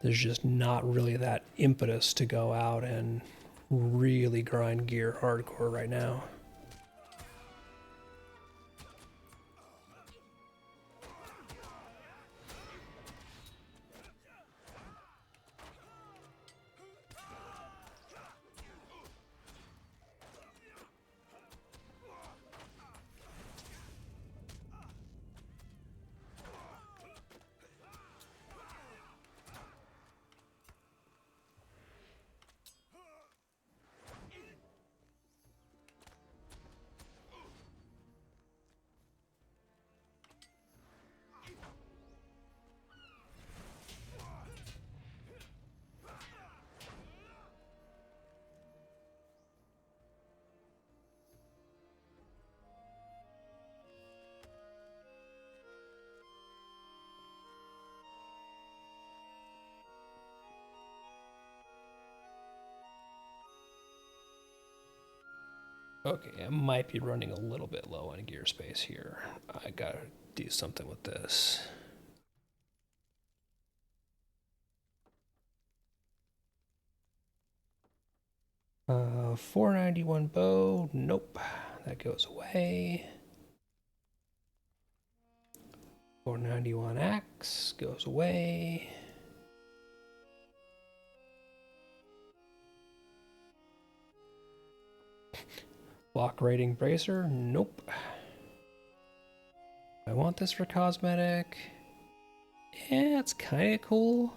There's just not really that impetus to go out and really grind gear hardcore right now. Okay, I might be running a little bit low on gear space here. I gotta do something with this. Uh, 491 bow, nope, that goes away. 491 axe goes away. Block rating bracer, nope. I want this for cosmetic. Yeah, it's kind of cool.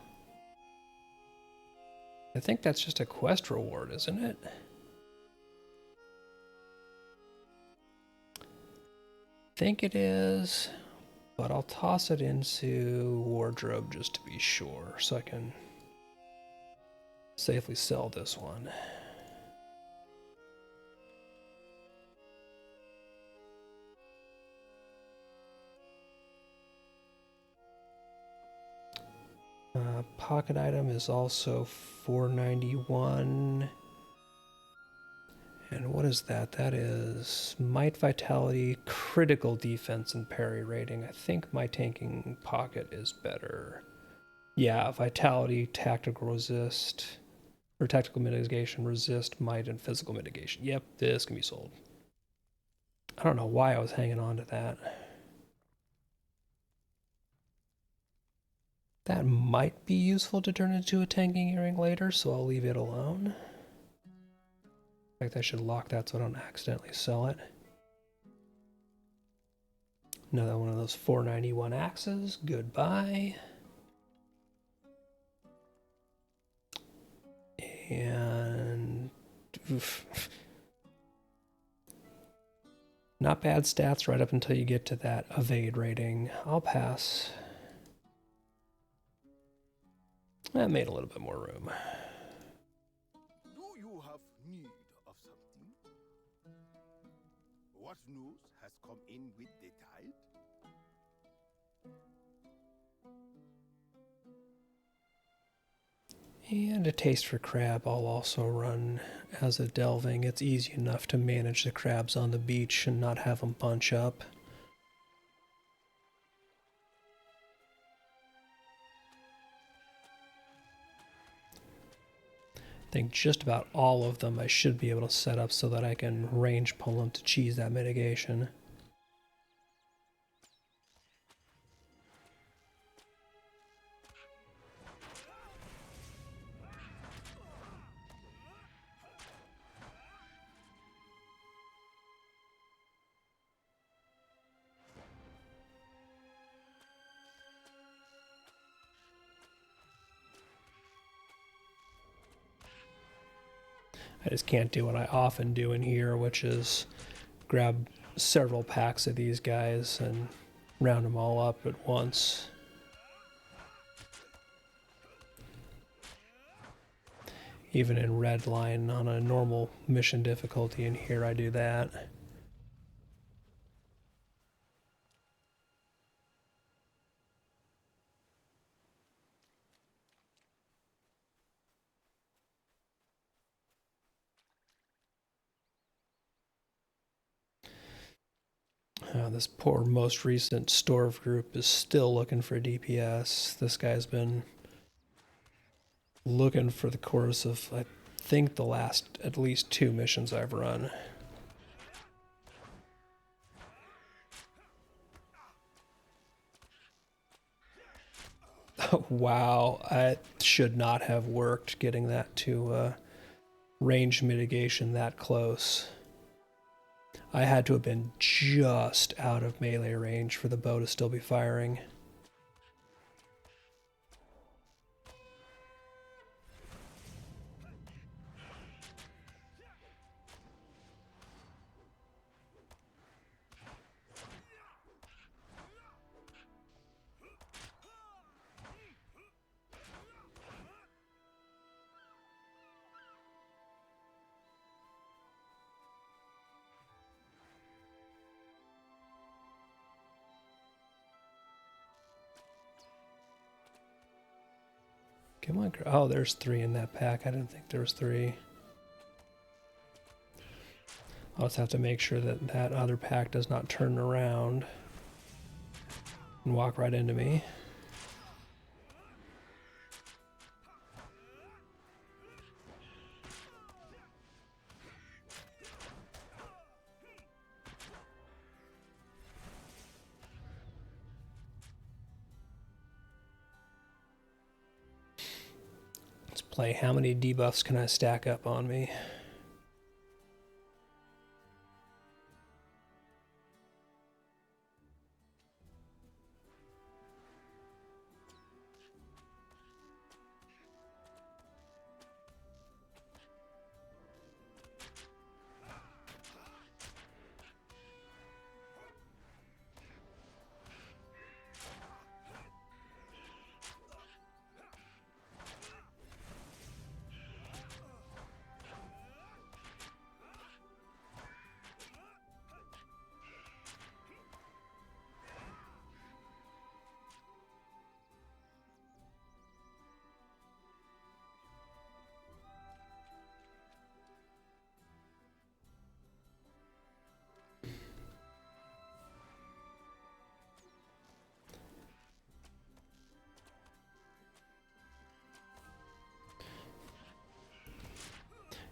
I think that's just a quest reward, isn't it? Think it is, but I'll toss it into wardrobe just to be sure, so I can safely sell this one. Pocket item is also 491. And what is that? That is Might, Vitality, Critical Defense, and Parry rating. I think my tanking pocket is better. Yeah, Vitality, Tactical Resist, or Tactical Mitigation, Resist, Might, and Physical Mitigation. Yep, this can be sold. I don't know why I was hanging on to that. That might be useful to turn into a tanking earring later, so I'll leave it alone. In fact, I should lock that so I don't accidentally sell it. Another one of those 491 axes. Goodbye. And oof. Not bad stats right up until you get to that evade rating. I'll pass. That made a little bit more room. do you have need of something? What news has come in with the tide? And a taste for crab I'll also run as a delving. It's easy enough to manage the crabs on the beach and not have them bunch up. I think just about all of them I should be able to set up so that I can range pull them to cheese that mitigation. I just can't do what I often do in here, which is grab several packs of these guys and round them all up at once. Even in Redline on a normal mission difficulty in here, I do that. This poor most recent Storv group is still looking for DPS. This guy's been looking for the course of, I think, the last at least 2 missions I've run. Wow, I should not have worked getting that to range mitigation that close. I had to have been just out of melee range for the bow to still be firing. Come on, oh, there's 3 in that pack. I didn't think there was 3. I'll just have to make sure that that other pack does not turn around and walk right into me. Let's play how many debuffs can I stack up on me.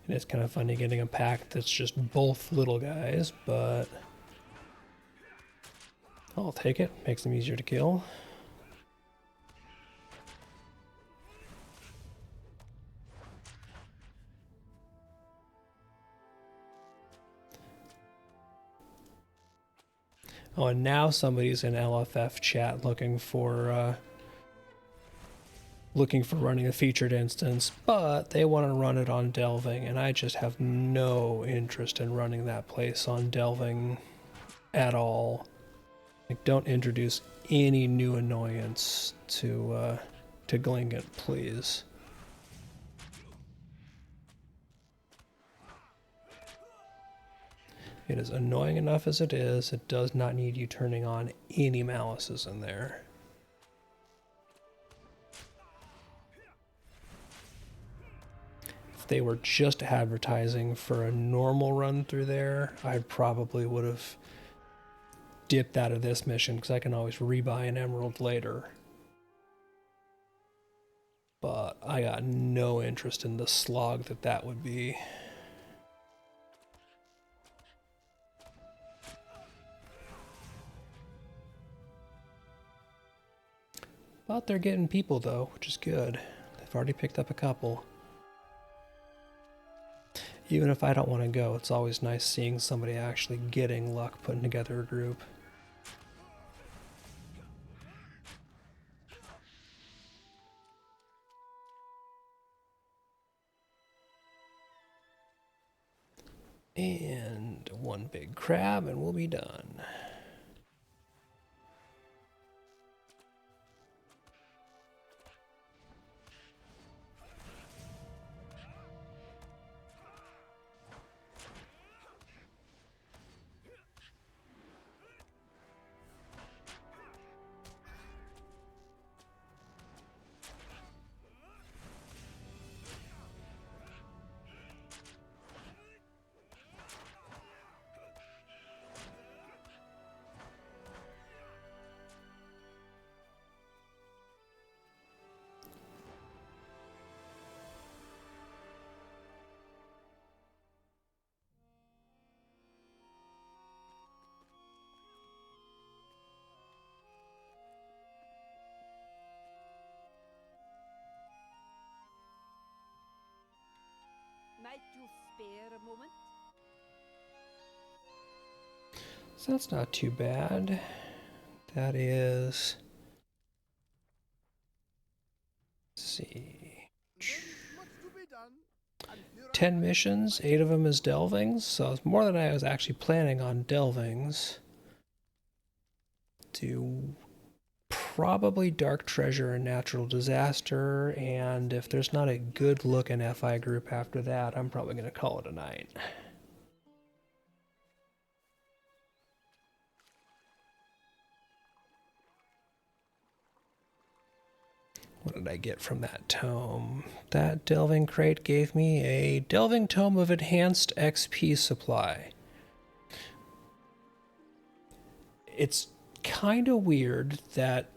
And it's kind of funny getting a pack that's just both little guys, but I'll take it. Makes them easier to kill. Oh, and now somebody's in LFF chat looking for running a featured instance, but they want to run it on Delving, and I just have no interest in running that place on Delving at all. Like, don't introduce any new annoyance to Glingit, please. It is annoying enough as it is. It does not need you turning on any malices in there. If they were just advertising for a normal run through there, I probably would have dipped out of this mission because I can always rebuy an emerald later. But I got no interest in the slog that would be. But they're getting people though, which is good. They've already picked up a couple. Even if I don't want to go, it's always nice seeing somebody actually getting luck putting together a group. And one big crab and we'll be done. Might you spare a moment? So that's not too bad. That is... Let's see... There's much to be done, and here I 10 am. missions, 8 of them is Delvings, so it's more than I was actually planning on Delvings. Do probably Dark Treasure and Natural Disaster, and if there's not a good looking FI group after that, I'm probably going to call it a night. What did I get from that tome? That Delving crate gave me a Delving Tome of Enhanced XP Supply. It's kind of weird that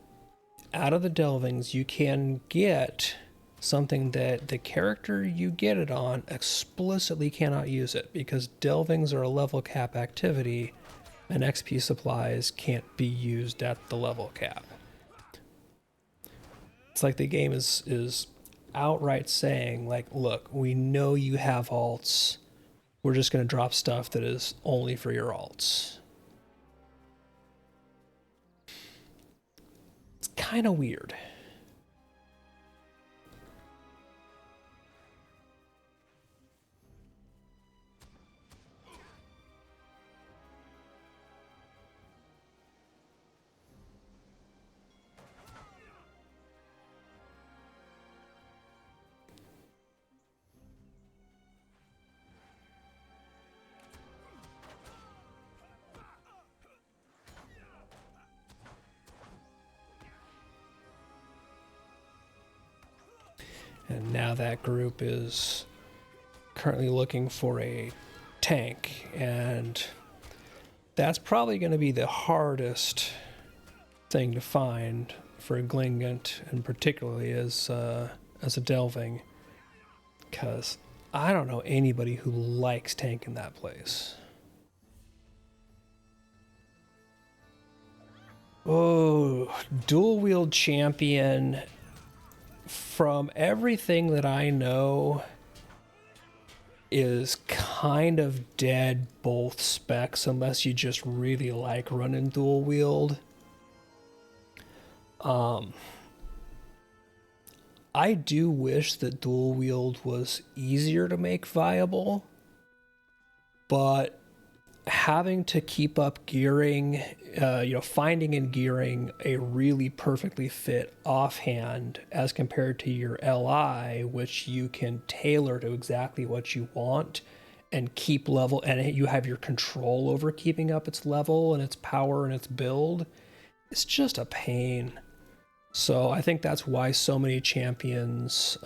out of the Delvings you can get something that the character you get it on explicitly cannot use it, because Delvings are a level cap activity and XP supplies can't be used at the level cap. It's like the game is outright saying, like, look, we know you have alts. We're just going to drop stuff that is only for your alts. It's kind of weird. And now that group is currently looking for a tank, and that's probably going to be the hardest thing to find for a Glingant, and particularly as a Delving, because I don't know anybody who likes tanking that place. Oh, dual wield champion. From everything that I know, is kind of dead both specs unless you just really like running dual wield. I do wish that dual wield was easier to make viable, but having to keep up gearing, finding and gearing a really perfectly fit offhand as compared to your LI, which you can tailor to exactly what you want and keep level, and you have your control over keeping up its level and its power and its build, it's just a pain. So I think that's why so many champions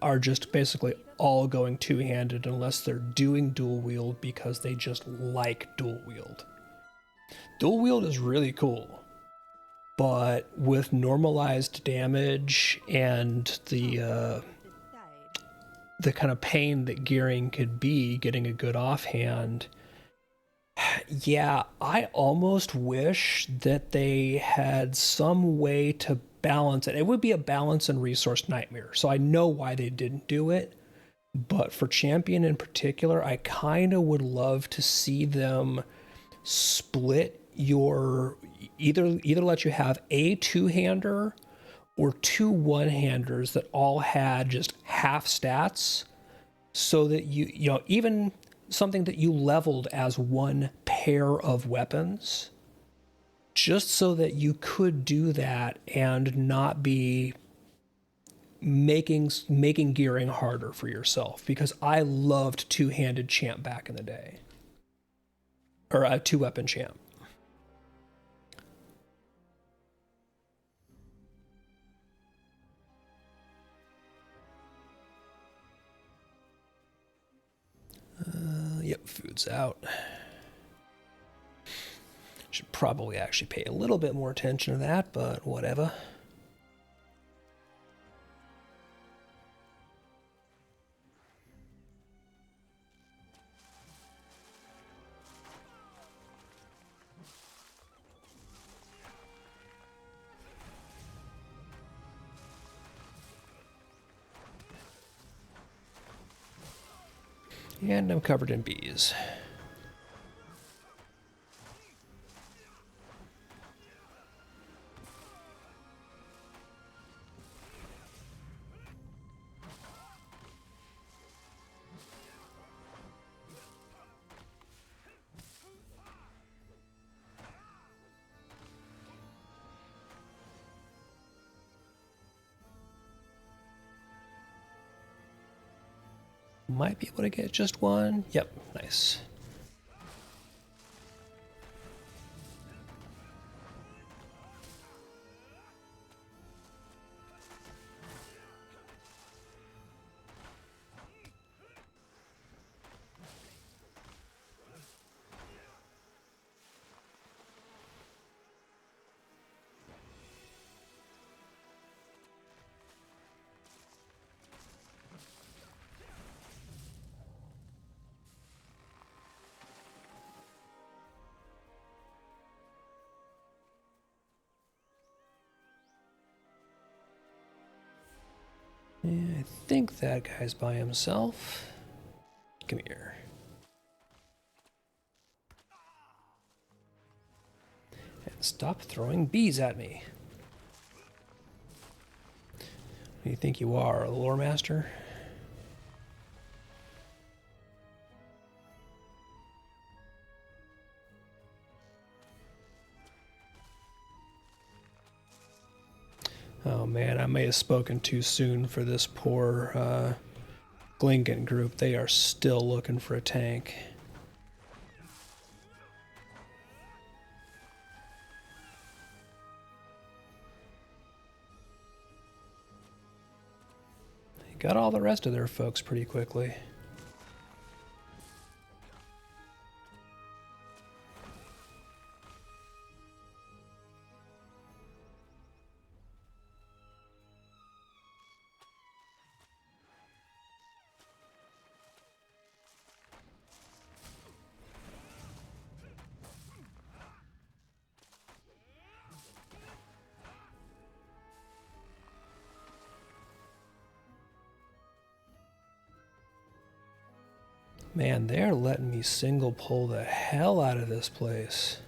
are just basically all going two-handed unless they're doing dual wield because they just like dual wield. Dual wield is really cool, but with normalized damage and the kind of pain that gearing could be getting a good offhand, yeah, I almost wish that they had some way to balance it. It would be a balance and resource nightmare, so I know why they didn't do it. But for champion in particular, I kind of would love to see them split your either let you have a two-hander or two one-handers that all had just half stats, so that you know, even something that you leveled as one pair of weapons, just so that you could do that and not be making gearing harder for yourself, because I loved two-handed champ back in the day, or a two-weapon champ. Yep, food's out. Should probably actually pay a little bit more attention to that, but whatever. And I'm covered in bees. Might be able to get just one. Yep, nice. Yeah, I think that guy's by himself. Come here. And stop throwing bees at me. Who do you think you are, a lore master? Oh man, I may have spoken too soon for this poor Glingon group. They are still looking for a tank. They got all the rest of their folks pretty quickly. Man, they're letting me single pull the hell out of this place.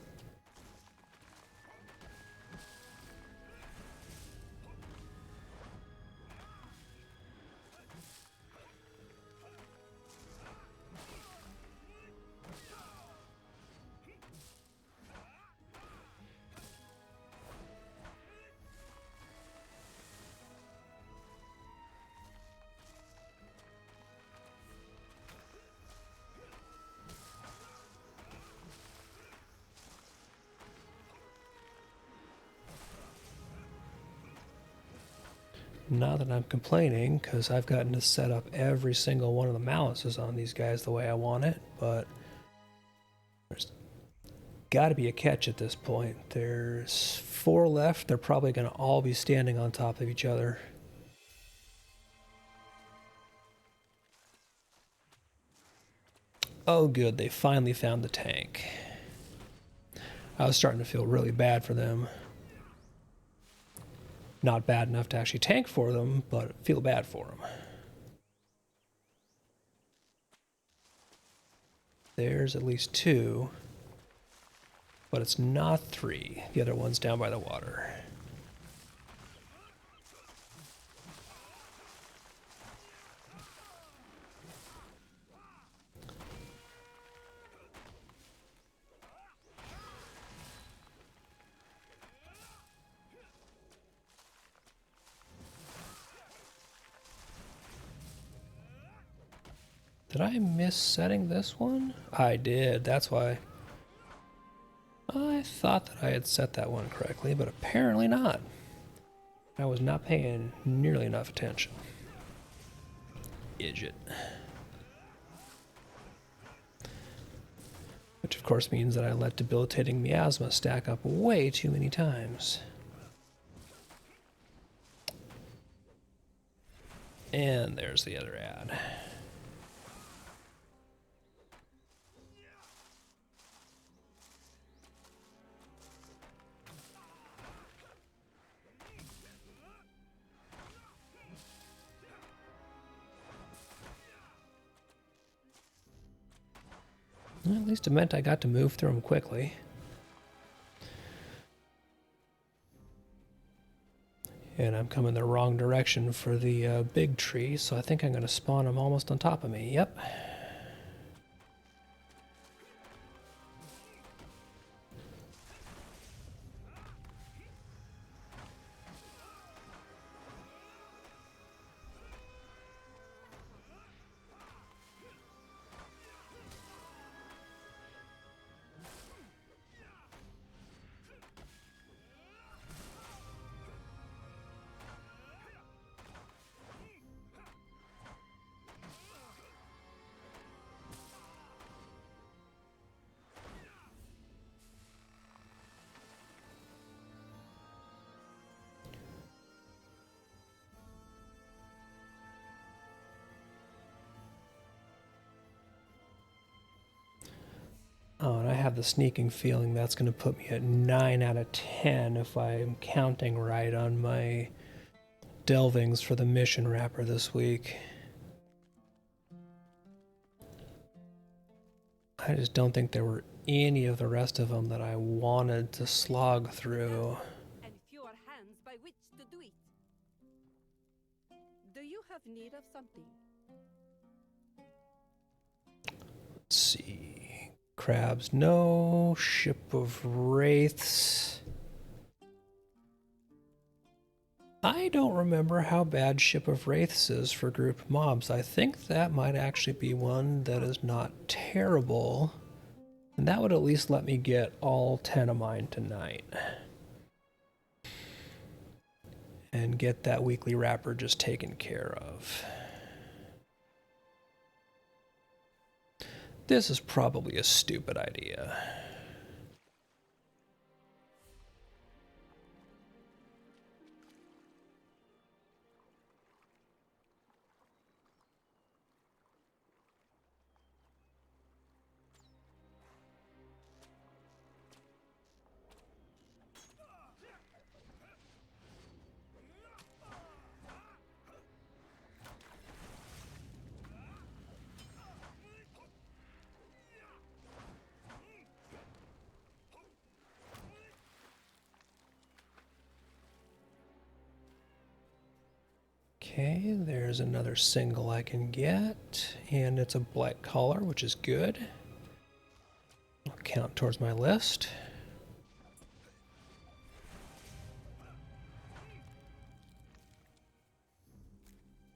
Not that I'm complaining, because I've gotten to set up every single one of the malices on these guys the way I want it, but there's got to be a catch at this point. There's 4 left. They're probably going to all be standing on top of each other. Oh good, they finally found the tank. I was starting to feel really bad for them. Not bad enough to actually tank for them, but feel bad for them. There's at least 2, but it's not 3. The other one's down by the water. Did I miss setting this one? I did, that's why. I thought that I had set that one correctly, but apparently not. I was not paying nearly enough attention. Idiot. Which of course means that I let debilitating miasma stack up way too many times. And there's the other ad. Well, at least it meant I got to move through them quickly. And I'm coming the wrong direction for the big tree, so I think I'm going to spawn them almost on top of me. Yep. Oh, and I have the sneaking feeling that's going to put me at 9 out of 10 if I'm counting right on my Delvings for the mission wrapper this week. I just don't think there were any of the rest of them that I wanted to slog through. And fewer hands by which to do it. Do you have need of something? Let's see. Crabs, no. Ship of Wraiths. I don't remember how bad Ship of Wraiths is for group mobs. I think that might actually be one that is not terrible. And that would at least let me get all 10 of mine tonight. And get that weekly wrapper just taken care of. This is probably a stupid idea. Okay, there's another single I can get, and it's a black collar, which is good. I'll count towards my list.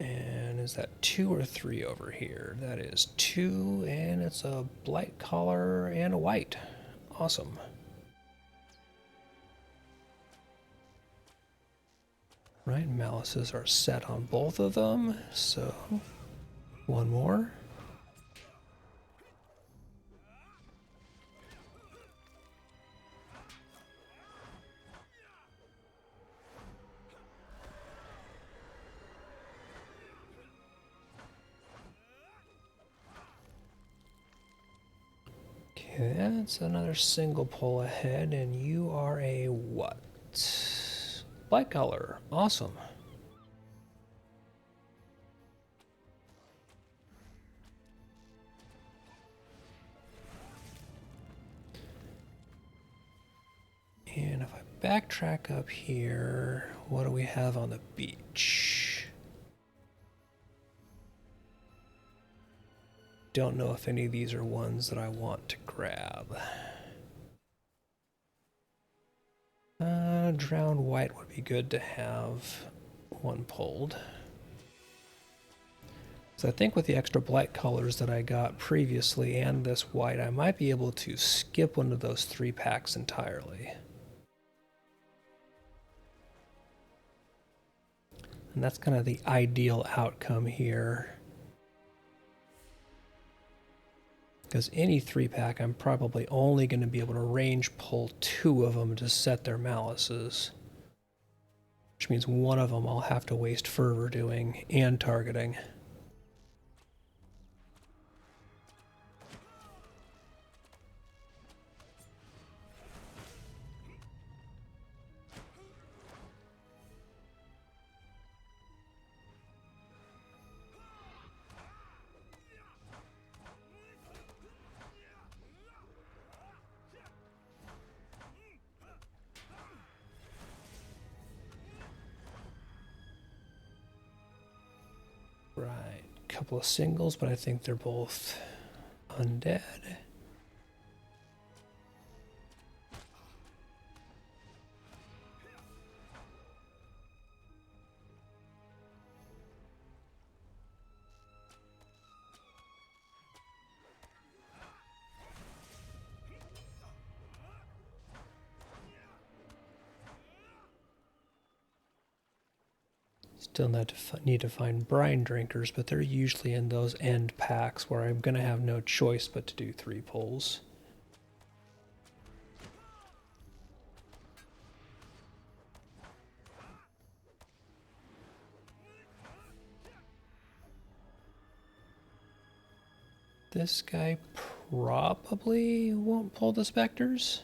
And is that 2 or 3 over here? That is 2, and it's a black collar and a white. Awesome. Right, malices are set on both of them, so one more. Okay, that's another single pull ahead, and you are a what? Light color. Awesome. And if I backtrack up here, what do we have on the beach? Don't know if any of these are ones that I want to grab. Drowned white would be good to have one pulled. So I think with the extra black colors that I got previously and this white, I might be able to skip one of those 3 packs entirely. And that's kind of the ideal outcome here. Because any 3-pack, I'm probably only going to be able to range pull 2 of them to set their malices. Which means one of them I'll have to waste fervor doing and targeting. Right, couple of singles, but I think they're both undead. Still need to find brine drinkers, but they're usually in those end packs where I'm going to have no choice but to do 3 pulls. This guy probably won't pull the specters.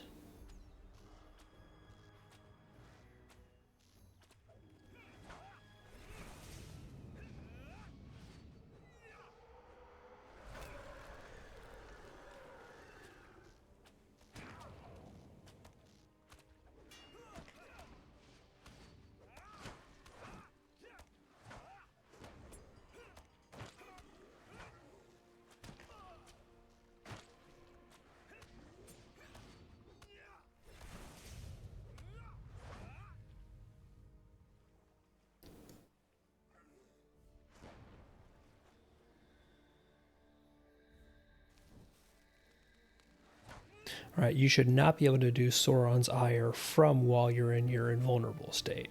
All right, you should not be able to do Sauron's Ire from while you're in your invulnerable state.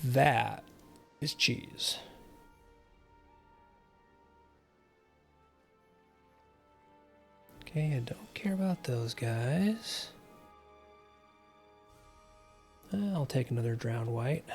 That is cheese. Okay, I don't care about those guys. I'll take another drowned white.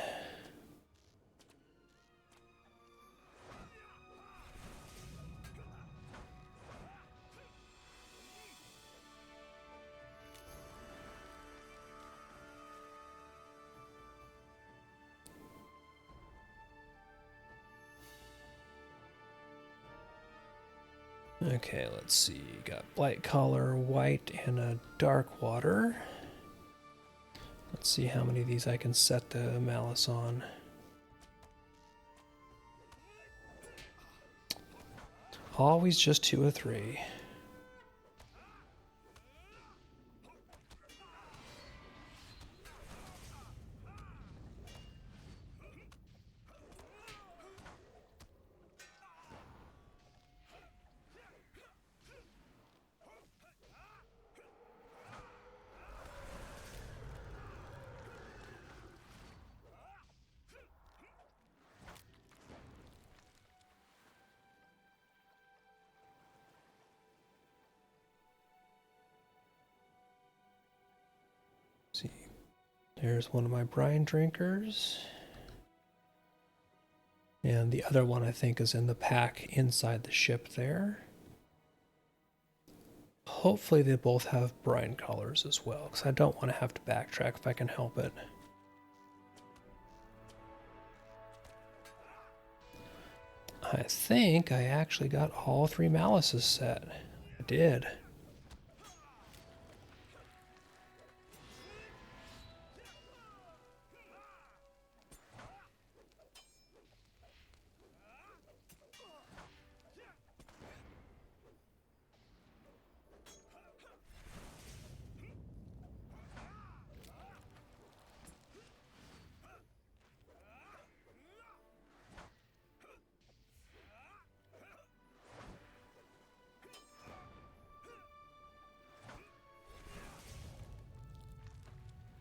Okay, let's see. Got light color, white, and a dark water. Let's see how many of these I can set the malice on. Always just 2 or 3. There's one of my brine drinkers. And the other one I think is in the pack inside the ship there. Hopefully they both have brine collars as well, because I don't want to have to backtrack if I can help it. I think I actually got all 3 malices set. I did.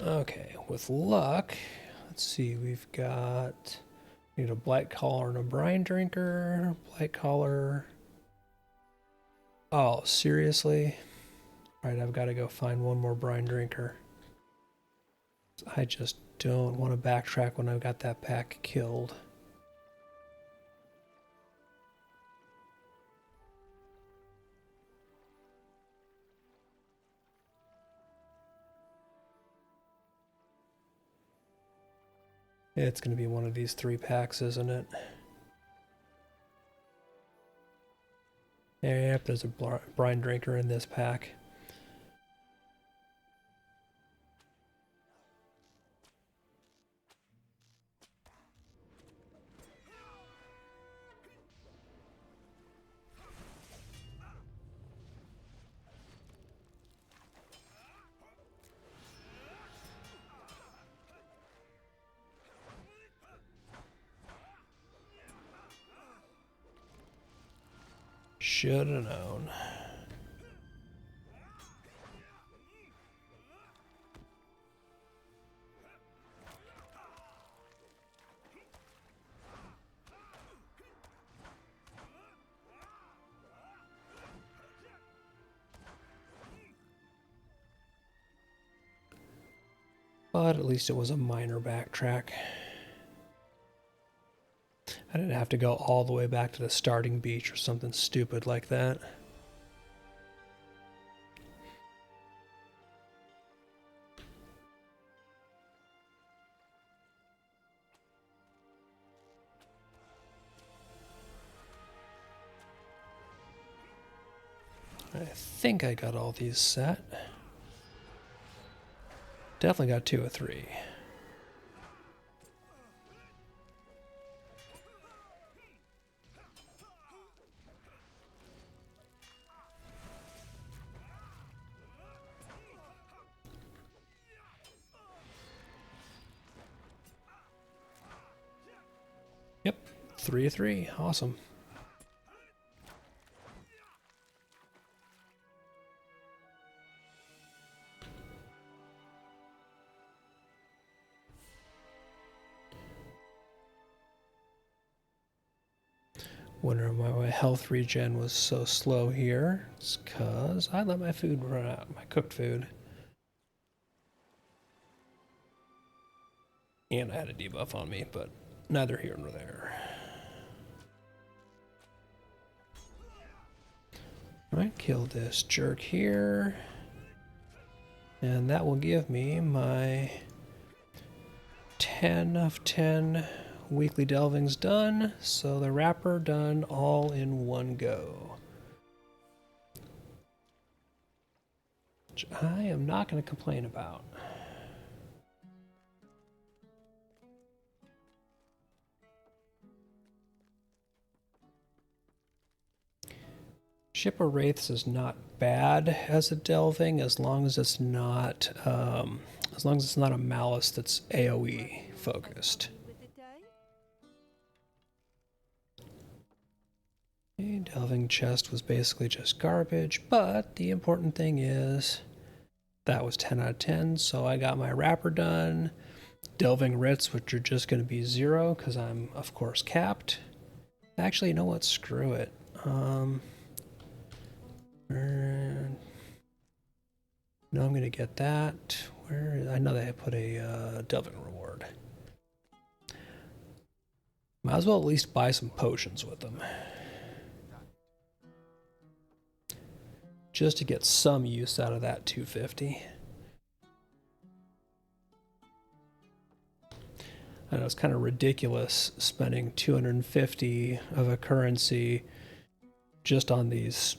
Okay, with luck, let's see, we've got, need a blight collar and a brine drinker, blight collar. Oh, seriously? All right, I've got to go find one more brine drinker. I just don't want to backtrack when I've got that pack killed. It's going to be one of these 3 packs, isn't it? Yep, there's a brine drinker in this pack. Should have known. But at least it was a minor backtrack. I didn't have to go all the way back to the starting beach or something stupid like that. I think I got all these set. Definitely got 2 or 3. Yep, 3 of 3. Awesome. Wonder why my health regen was so slow here. It's because I let my food run out, my cooked food. And I had a debuff on me, but neither here nor there. Alright, kill this jerk here. And that will give me my 10 of 10 weekly delvings done, so the wrapper done all in one go. Which I am not going to complain about. Ship of Wraiths is not bad as a delving as long as it's not a malice that's AoE focused. The delving chest was basically just garbage, but the important thing is that was 10 out of 10, so I got my wrapper done. Delving writs, which are just going to be 0 because I'm, of course, capped. Actually, you know what? Screw it. No, I'm going to get that. Where I know they put a Delving reward. Might as well at least buy some potions with them. Just to get some use out of that 250. I know it's kind of ridiculous spending 250 of a currency just on these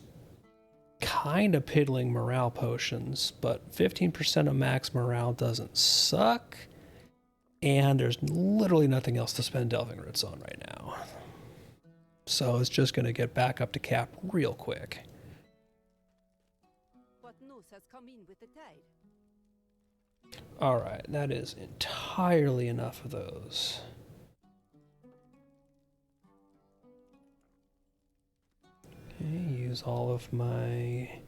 kind of piddling morale potions, but 15% of max morale doesn't suck, and there's literally nothing else to spend Delving Roots on right now. So it's just going to get back up to cap real quick. What news has come in with the tide? Alright, that is entirely enough of those. Okay, use all of my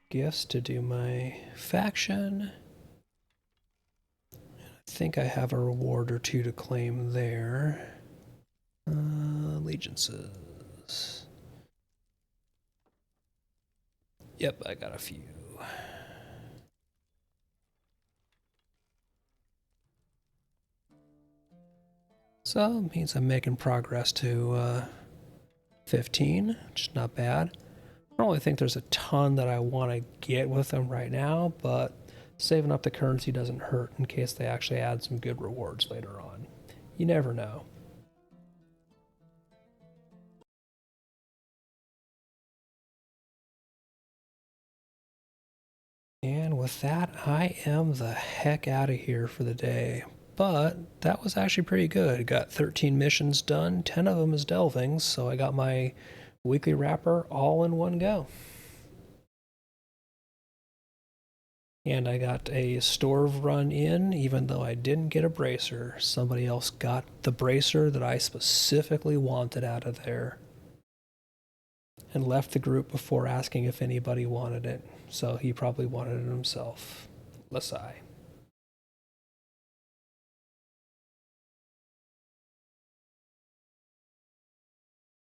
gifts to do my faction. I think I have a reward or two to claim there. Allegiances. Yep, I got a few. So it means I'm making progress to 15, which is not bad. I don't really think there's a ton that I want to get with them right now, but saving up the currency doesn't hurt in case they actually add some good rewards later on. You never know. And with that, I am the heck out of here for the day. But that was actually pretty good. Got 13 missions done, 10 of them as Delvings, so I got my weekly wrapper all in one go. And I got a Storv run in, even though I didn't get a bracer. Somebody else got the bracer that I specifically wanted out of there. And left the group before asking if anybody wanted it. So he probably wanted it himself. Lasai.